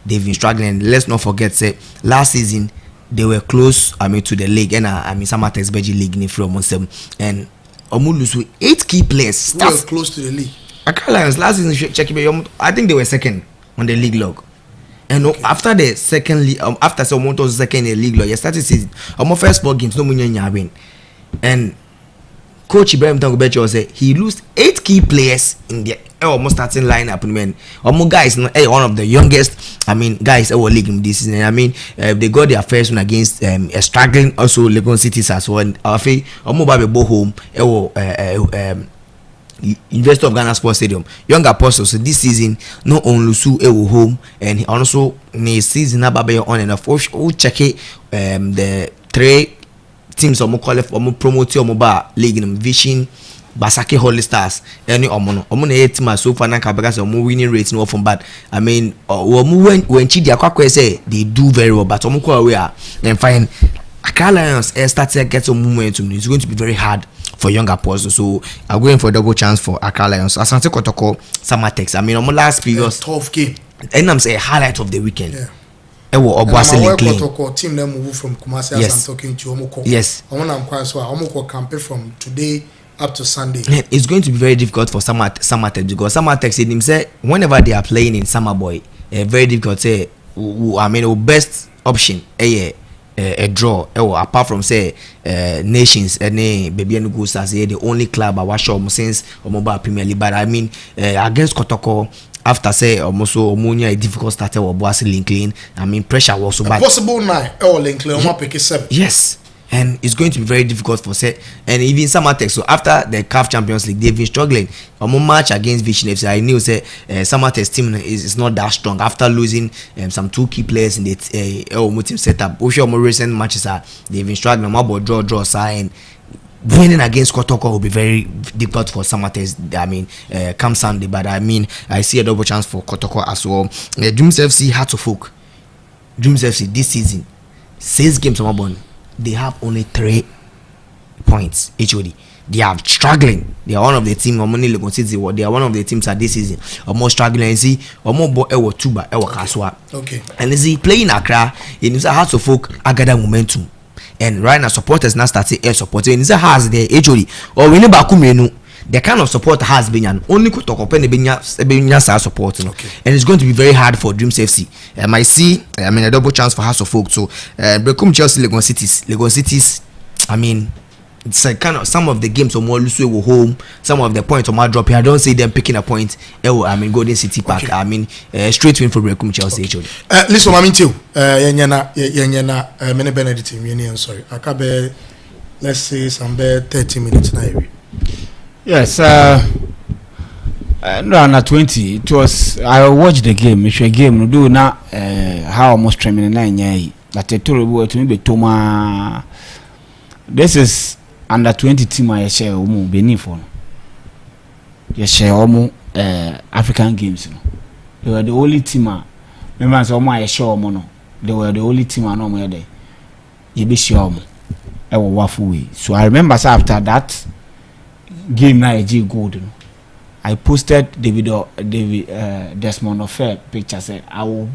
Speaker 4: they've been struggling. Let's not forget say last season they were close to the league and Samatex Beji League from 7 and lose with 8 key players.
Speaker 1: We were close to the league.
Speaker 4: Lions last season I think they were second on the league log. And after the second league after some second in the league log, you started season first 4 games no win. And Coach Ibrahim Tangobecho said he lost 8 key players in the almost starting lineup. Guys, one of the youngest. Guys, our league in this season. They got their first one against a struggling also Legon Cities as well. Babe home. University of Ghana Sports Stadium. Young Apostles. So this season, no only Lusu home and also ne season Babe on and off. Check it. The 3 teams qualify promote league in Vision, Basake Holy Stars, any omono team so far na because winning rate no from bad. When Chidi say they do very well, but we are and fine. Accra Lions started to get some momentum. It's going to be very hard for Young Apostles, so I'm going for a double chance for Accra Lions. Asante Kotoko Samatex. Last previous
Speaker 1: tough game,
Speaker 4: and I'm saying highlight of the weekend.
Speaker 1: Yeah.
Speaker 4: Team
Speaker 1: them move from Kumasi as I'm talking to Omoko.
Speaker 4: Yes.
Speaker 1: Omoko campaign from today up to Sunday.
Speaker 4: It's going to be very difficult for Samatex because Samatex said him say whenever they are playing in Summer Boy, very difficult say best option a draw apart from say nations and baby and go as the only club I watch since Mobile Premier League, but against Kotoko after say almost a difficult starter or Boise Linklin, pressure was so bad.
Speaker 1: Possible 9 or Linklin pick 7.
Speaker 4: Yes. And it's going to be very difficult for set and even Samatex. So after the CAF Champions League, they've been struggling. Match against Vision FC, I knew say Samatex team is not that strong after losing some 2 key players in the team setup. More recent matches they've been struggling. About draw and winning against Kotoko will be very difficult for Samatex. Come Sunday, but I see a double chance for Kotoko as well. Dreams FC had to folk. Dreams FC this season 6 games on they have only 3 points HOD. They are struggling. They are one of the team they are one of the teams at this season more struggling. And see more Tuba Kaswa.
Speaker 1: Okay.
Speaker 4: And as he playing Accra, it is hard to folk gather momentum. And right now supporters now starting air support. And it's has the HOD or we never come the kind of support has been only could talk open the support.
Speaker 1: Okay.
Speaker 4: And it's going to be very hard for Dreams FC. I see a double chance for House of Folk. So Become Chelsea Legon Cities it's like kind of some of the games or more loose will home, some of the points on my drop here. I don't see them picking a point. Golden City Park. Okay. Straight win for Become Chelsea.
Speaker 1: Okay. Listen, too. Many Benedict. Sorry, I can't be. Let's say some 30 minutes now.
Speaker 2: Yes, no, under 20. It was. I watched the game. It's a game. Do not how almost 9 that a terrible to me. Toma. This is under 20 team. I share Benin for. You share African games. They were the only team. Remember, so I share they were the only team I know where they be sure I was waffle way. So I remember after that game na G gold. I posted David Desmond Affair picture said I will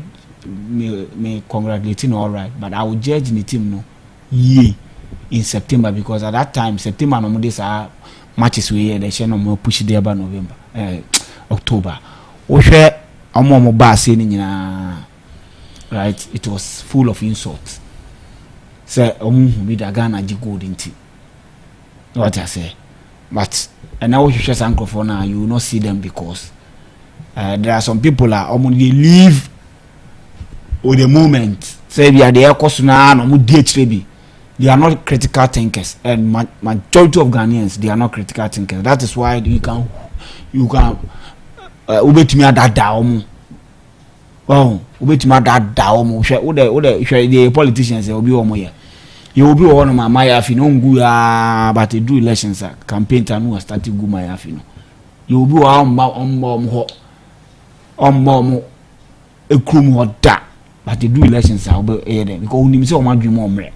Speaker 2: me congratulate him all right, but I will judge the team no in September because at that time September no days are matches we they share no more push there by November October. Ohwe omo ba say ni nyina right, it was full of insults. Say omo be da Ghana G gold inti. What I say. But and now you share microphone now you will not see them because there are some people that they live with the moment. Say we are the course now no DHB. They are not critical thinkers, and majority of Ghanaians they are not critical thinkers. That is why you can ubetimi that down. Oh, ubetimi that down. The politicians they will be omo here. You will be one of my yafi no nguya, but they do elections campaign time was starting go my yafi no. You will be on a crew or that, but they do elections I'll be here because we say my dream more.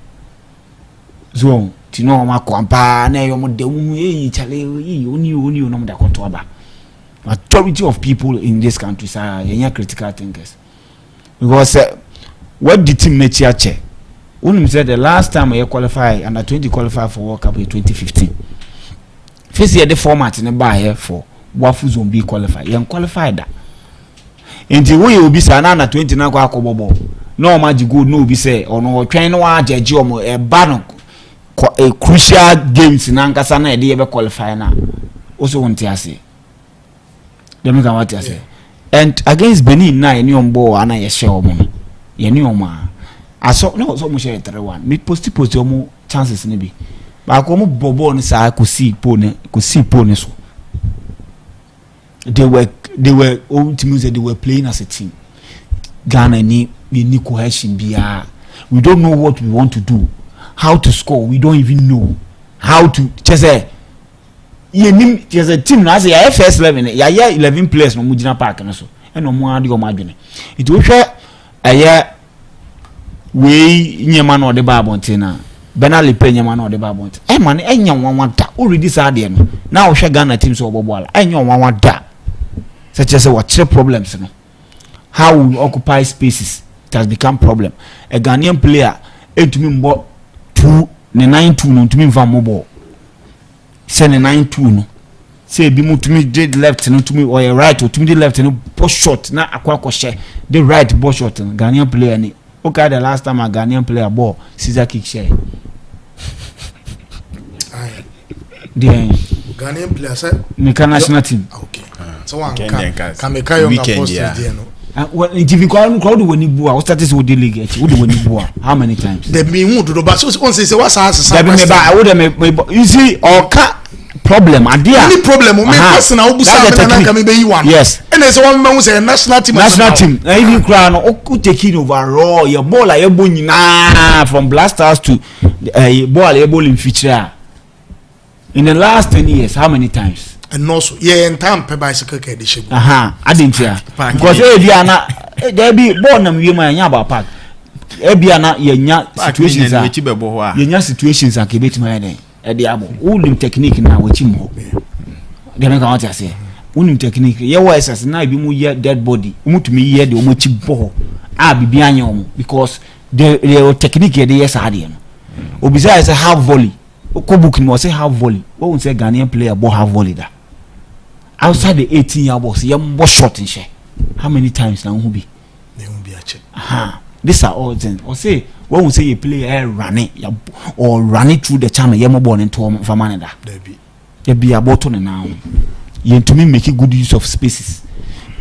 Speaker 2: So tino ma kwampa na yo mo de wu chale oni no da kontoba. Majority of people in this country are critical thinkers because what the team make here. Unim said the last time I qualify under 20 qualify for World Cup in 2015. First year the format in the bar here for Wafu Zombi qualify. You qualified that. In the way you be say na 20 na kwa kobobo. No magic good no be say or no train no judge or a ban a crucial games in Ankasa na dey be qualify na. Also want to say. Dem can what you say. And against Benin na any on ball ana ye share omo. Ye ni oma. I saw no so much 3-1. Me post omo chances ni bi. Ba ko mo bobo ni sa ko si po ni so. They were ultimately they were playing as a team. Ghana we need cohesion biya. We don't know what we want to do. How to score, we don't even know. How to just say there's a team na say ya first 11 ya 11 players no mujina park na so. E no mo ade o madwene. It wo hwe we nyema no de ba abontina benali pe nyema no de ba abontina man enya wanwa da already sade no na wo hwe Ghana team so oboboala enya wanwa da such as what problems no how we occupy spaces, it has become problem. A Ghanaian player entumi mbo 2 ne 9-2 no ntumi mfa mobile se ne 9-2 no say bi mutumi did left no ntumi or right or ntumi left no push shot na akwa share the right ball shot no Ghanaian player ni. Okay, the last time a Ghanaian player ball, scissor kick share. The
Speaker 1: Ghanaian player said,
Speaker 2: "Make national team."
Speaker 1: Okay. So one can make a weekend.
Speaker 2: Well, if you call crowd when you go, what status would the league? Would when you go? How many times?
Speaker 1: They be who do the but once say what's answer.
Speaker 2: I would you see or problem idea.
Speaker 1: Any problem? Me person na obusa na can be you one.
Speaker 2: Yes.
Speaker 1: And there's one man who say national team.
Speaker 2: National team. Na even crown o taking overall. Your ball like ebo nyina from blasters to ball able in future. In the last 10 years, how many times?
Speaker 1: And also, yeah, in time per bicycle can they
Speaker 2: I didn't hear. Because there be born na we ma nya ba park. Ebiana yenya situations are. Yenya situations are kebeti ma den. E dey abo. Unim technique na we chimo. Dem kan what I say. Unim technique. Ye wa SS na bi mu ye dead body. Umutumi ye de omochi bo. Ah bibi anya omo because the technique ye dey yes ade no. Obisa is a half volley. Kobook no say half volley. What we say Ghanaian player ball half volley da. Outside the 18-year box, you have shot in share. How many times now who be?
Speaker 1: They won't be a check.
Speaker 2: These are all things. Or say when we say you play run it or run it through the channel, you are born into a manada. There be a button now. You to me make good use of spaces.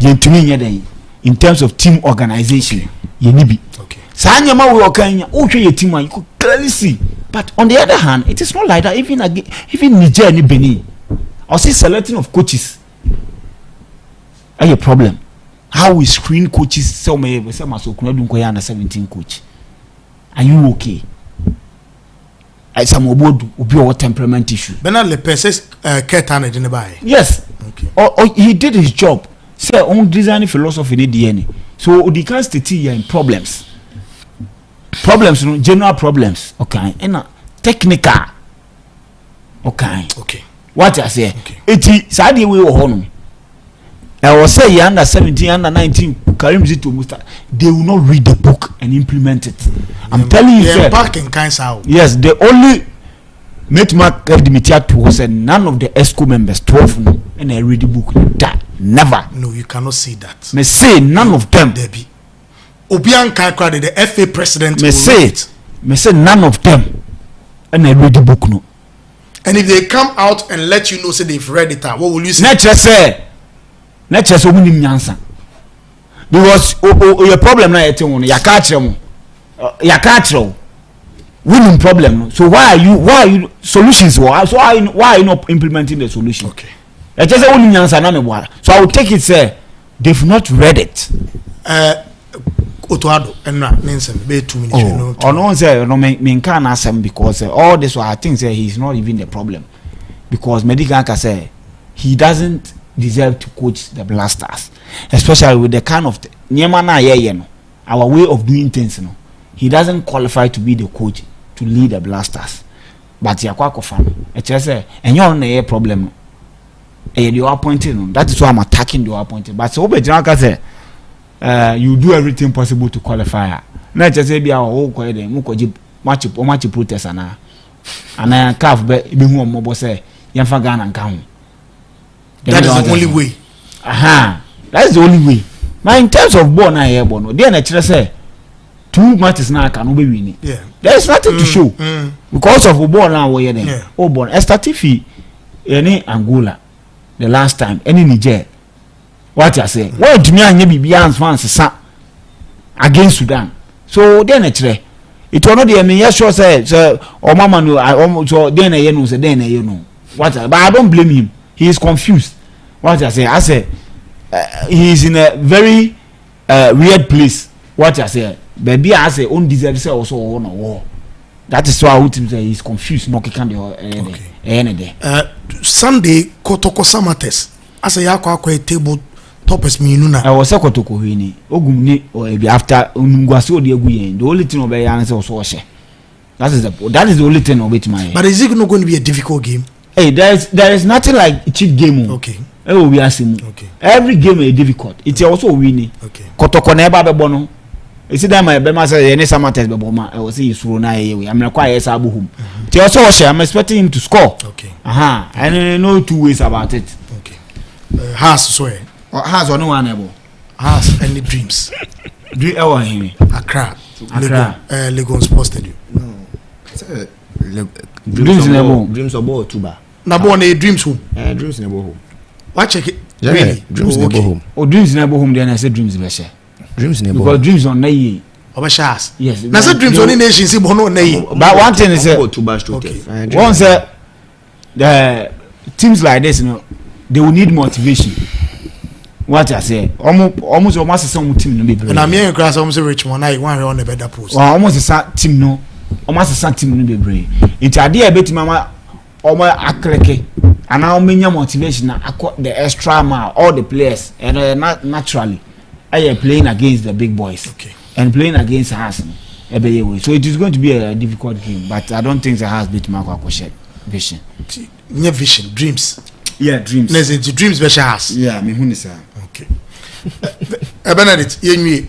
Speaker 2: You to me in terms of team organization. You need be.
Speaker 1: Okay.
Speaker 2: Sanya ma we okanya. Okay, your team you could clearly see. But on the other hand, it is not like that. Even Niger and Benin. I see selecting of coaches. A problem. How we screen coaches? So me say maso kuna dunko under 17 coach. Are you okay? I some obodu obi o temperament issue.
Speaker 1: Bernard Le Pesses Ketan in the buy.
Speaker 2: Yes.
Speaker 1: Okay.
Speaker 2: Or he did his job. Say on design philosophy in the DNA. So the can state here in problems. problems no general problems okay and technical okay what I say eti sadi we wo ho no I was say under 17 under 19 Karim Zito Musta they will not read the book and implement it. I'm telling you sir,
Speaker 1: back in Kansas.
Speaker 2: Yes, the only Metmark Dimitiat was none of the ESCO members 12 no and I read the book that never.
Speaker 1: No, you cannot see that.
Speaker 2: Me say none of them.
Speaker 1: Debbie Obian Kaikwa, the FA president.
Speaker 2: Me say none of them and I read the book no.
Speaker 1: And if they come out and let you know say they've read it, what will you say?
Speaker 2: Nature say we nyansa because your problem na yete won ya ka kire winning problem. So why are you solutions so why are you not implementing the solution?
Speaker 1: Okay.
Speaker 2: I just say we nyansa na me boara. So I will take it say they've not read it.
Speaker 1: Otoado enra nensem be 2 minutes
Speaker 2: no say no me nka na asem because all this I think say he's not even the problem because medical can say he doesn't deserve to coach the Blasters, especially with the kind of our way of doing things. No, he doesn't qualify to be the coach to lead the Blasters. But he quite fan. It's just and you're on a problem. You are appointed. That is why I'm attacking the appointed. But so say, you do everything possible to qualify. Not just say be our whole match protest and I calf be who mo say yamfa Ghana and count.
Speaker 1: That is the only way.
Speaker 2: That's the only way. Now in terms of ball now here, bono. Then I say 2 matches now can be winning.
Speaker 1: Yeah.
Speaker 2: There is nothing to show because of the ball now we there.
Speaker 1: Yeah.
Speaker 2: Oh, bono. Estatifi, any Angola, the last time, any Niger. What I say? What do me and you be fans against Sudan? So then it will not be. I mean, yes, sure say or mama no. I so then you know what? But I don't blame him. He is confused. What I say, he is in a very weird place. What I say, baby, I say, on deserve say also on a war. That is why I would say he is confused. No, he can't do any day.
Speaker 1: Sunday, Kotoko Samates. As a yakwa table toppers me nuna.
Speaker 2: I was a Kotoko hini. Ogumni or after Ungwaso de Guyen. The only thing of a answer was washer. That is the only thing of it, my.
Speaker 1: But is it not going to be a difficult game?
Speaker 2: Hey, there is nothing like a cheap game.
Speaker 1: Okay.
Speaker 2: Oh, we are seeing.
Speaker 1: Okay.
Speaker 2: Every game is difficult. It's also winning.
Speaker 1: Okay.
Speaker 2: Kotoko never be bono. You see that my bema say any summer test be boma. I will see you through na yewe. I'm require sabu home. It's also share. I'm expecting him to score.
Speaker 1: Okay.
Speaker 2: I know 2 ways about it.
Speaker 1: Okay. Has swear.
Speaker 2: Has or no one able.
Speaker 1: Has any dreams?
Speaker 2: Dream ever him.
Speaker 1: Accra. Lagos Sports Stadium.
Speaker 4: No.
Speaker 2: Dreams
Speaker 4: about Tuba.
Speaker 1: Na born a dreams home.
Speaker 4: Dreams never home.
Speaker 1: What check it?
Speaker 4: Yeah, really? Dreams never home.
Speaker 2: Oh, dreams never home. Then I said dreams be share.
Speaker 4: Dreams never
Speaker 2: because
Speaker 4: home.
Speaker 2: dreams on nay.
Speaker 1: Obashas.
Speaker 2: Yes.
Speaker 1: Na said dreams on nation see bono nay.
Speaker 2: But one thing is
Speaker 4: Tuba
Speaker 2: okay. Once the teams like this, you know, they will need motivation. What I say, almost some team no be.
Speaker 1: And I'm here class almost Richmond. I want on the better post.
Speaker 2: Almost a team no. Almost a team no be brave. It's idea beti mama omo akreke and now many motivation na the extra mile all the players and naturally I am playing against the big boys.
Speaker 1: Okay.
Speaker 2: And playing against us. So it is going to be a difficult game, but I don't think the has beat Marco vision.
Speaker 1: Nye vision, dreams.
Speaker 2: Yeah, dreams.
Speaker 1: There's dreams special has.
Speaker 2: Yeah, me who is
Speaker 1: okay. Benedict, yen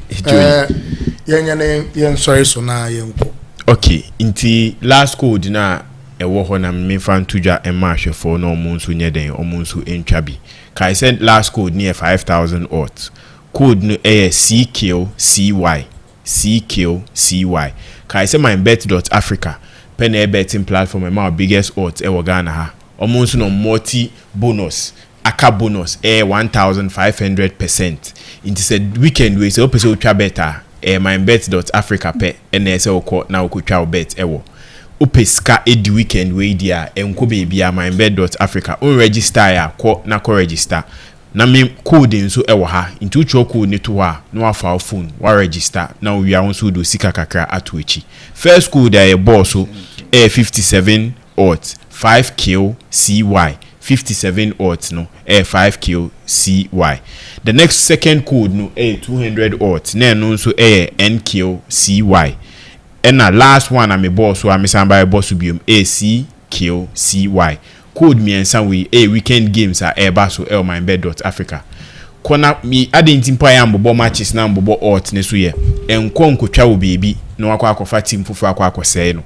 Speaker 1: sorry so na yen ko.
Speaker 3: Okay, inti last code na ewo ho na me fan tuja e ma hwefo na omunsu nye den omunsu entwa bi. Kai said last code near 5000 odds. Code no CKCY. CKCY. Kai say MYBET.AFRICA. Pen a betting platform e ma biggest odds e Ghana ha. Omunsu no multi bonus. Aka bonus 1500%. Inti said weekend we say opese utwa better. MYBET.AFRICA pe NSA oko na okutwa bet ewo upeska edi weekend we dia enko baby ya MYBET.AFRICA on register ya ko na ko register na me code nso ewo ha into ucho code ne to ha no afa phone wa register na we ya nso do sika kakra ato echi first code ya boss so 57 odds 5 CY 57 odds no 5 CY. The next second code no 200 odds na no so NCY. ɛna last one a me boss so a me san buy boss biom ACQCY code miɛnsa we weekend games a ɛba so MYBET.AFRICA kona mi adentimpa ya mbobɔ matches na mbobɔ alt ne so ye enko nkotwa wo bebi na wakɔ akɔfa team fufu akɔ akɔsɛe no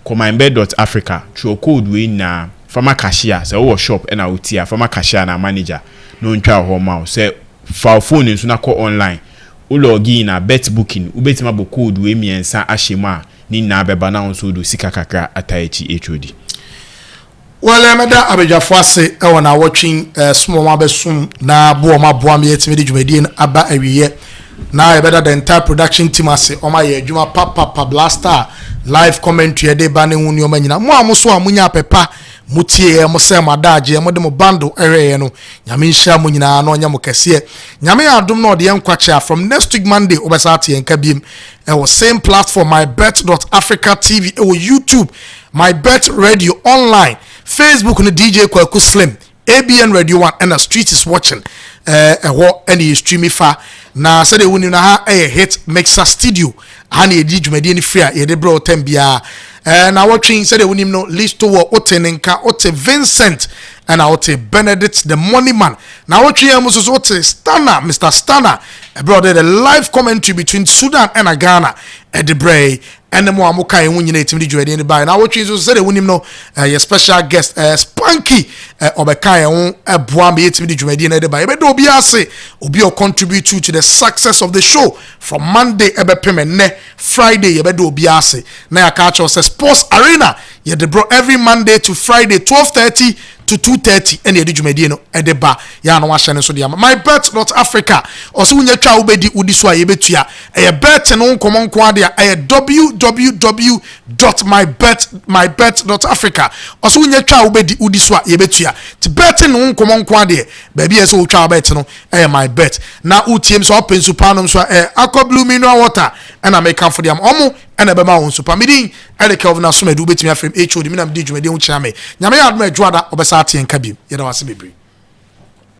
Speaker 3: MYBET.AFRICA through code we na farmer cashier sɛ wo shop ɛna wo tia farmer cashier na manager no ntwa ho ma sɛ fa phone nso na kɔ online wo login na bet booking wo betima bo code we miɛnsa ahyema ni na beba na nso do sika kakra ataechi HOD.
Speaker 1: Well, meda abejafo ase e na watching small ma besum na bo ma bo am yetime de dwumadi en aba awiye na e beda the entire production team ase o ma ye adwuma papa blaster live commentary de ba ne hunu o ma nyina mo amoso amunya pepa mutie mo se madaje mo de mo bando ehwe no nyame nhia mo nyina na onya mo kese nyame adom na ode enkwache from next week Monday obesate enka biem e wo same platform MYBET.AFRICA TV e wo YouTube MYBET Radio online Facebook no DJ Kwaku Slim ABN Radio 1 and the street is watching any streamy fa na say the woni na ha hit mixer studio ha na edi dwumadi ni free ye de bro tem bia na watching say the woni no list to otenenka ote Vincent and ote Benedict the money man na watching am so ote Stana Mr. Stana brother the live commentary between Sudan and Ghana at the bray and the more amuka e wunyina etimi di dwade ni buy na watching so say the woni no your special guest Spanky obeka e won eboa me etimi di dwade na de buy e be do obi ase obi o contribute to the success of the show from Monday ebepem ne Friday ye be do obi ase na ya ka cho say Sports Arena ye de bro every Monday to Friday 12:30 to 2:30 and the dwumadi no edeba ya no ahye ne so de MYBET.AFRICA oso wunya twa ubedi udi so aye betua e bet no nkomo nko ade e www.mybet.africa oso wunya twa ubedi udi so aye betua ti bet no nkomo nko ade ba bia so twa bet no e MYBET na utiem so open super no so aqua blue mineral water and I make for them omo and ebe ma won super midin e de Kelvin Asomadu betimi afrem HOD mi na me di dwumadi ho kira me nyame ya adom adwada obesa ate enka biem ye da wase bebre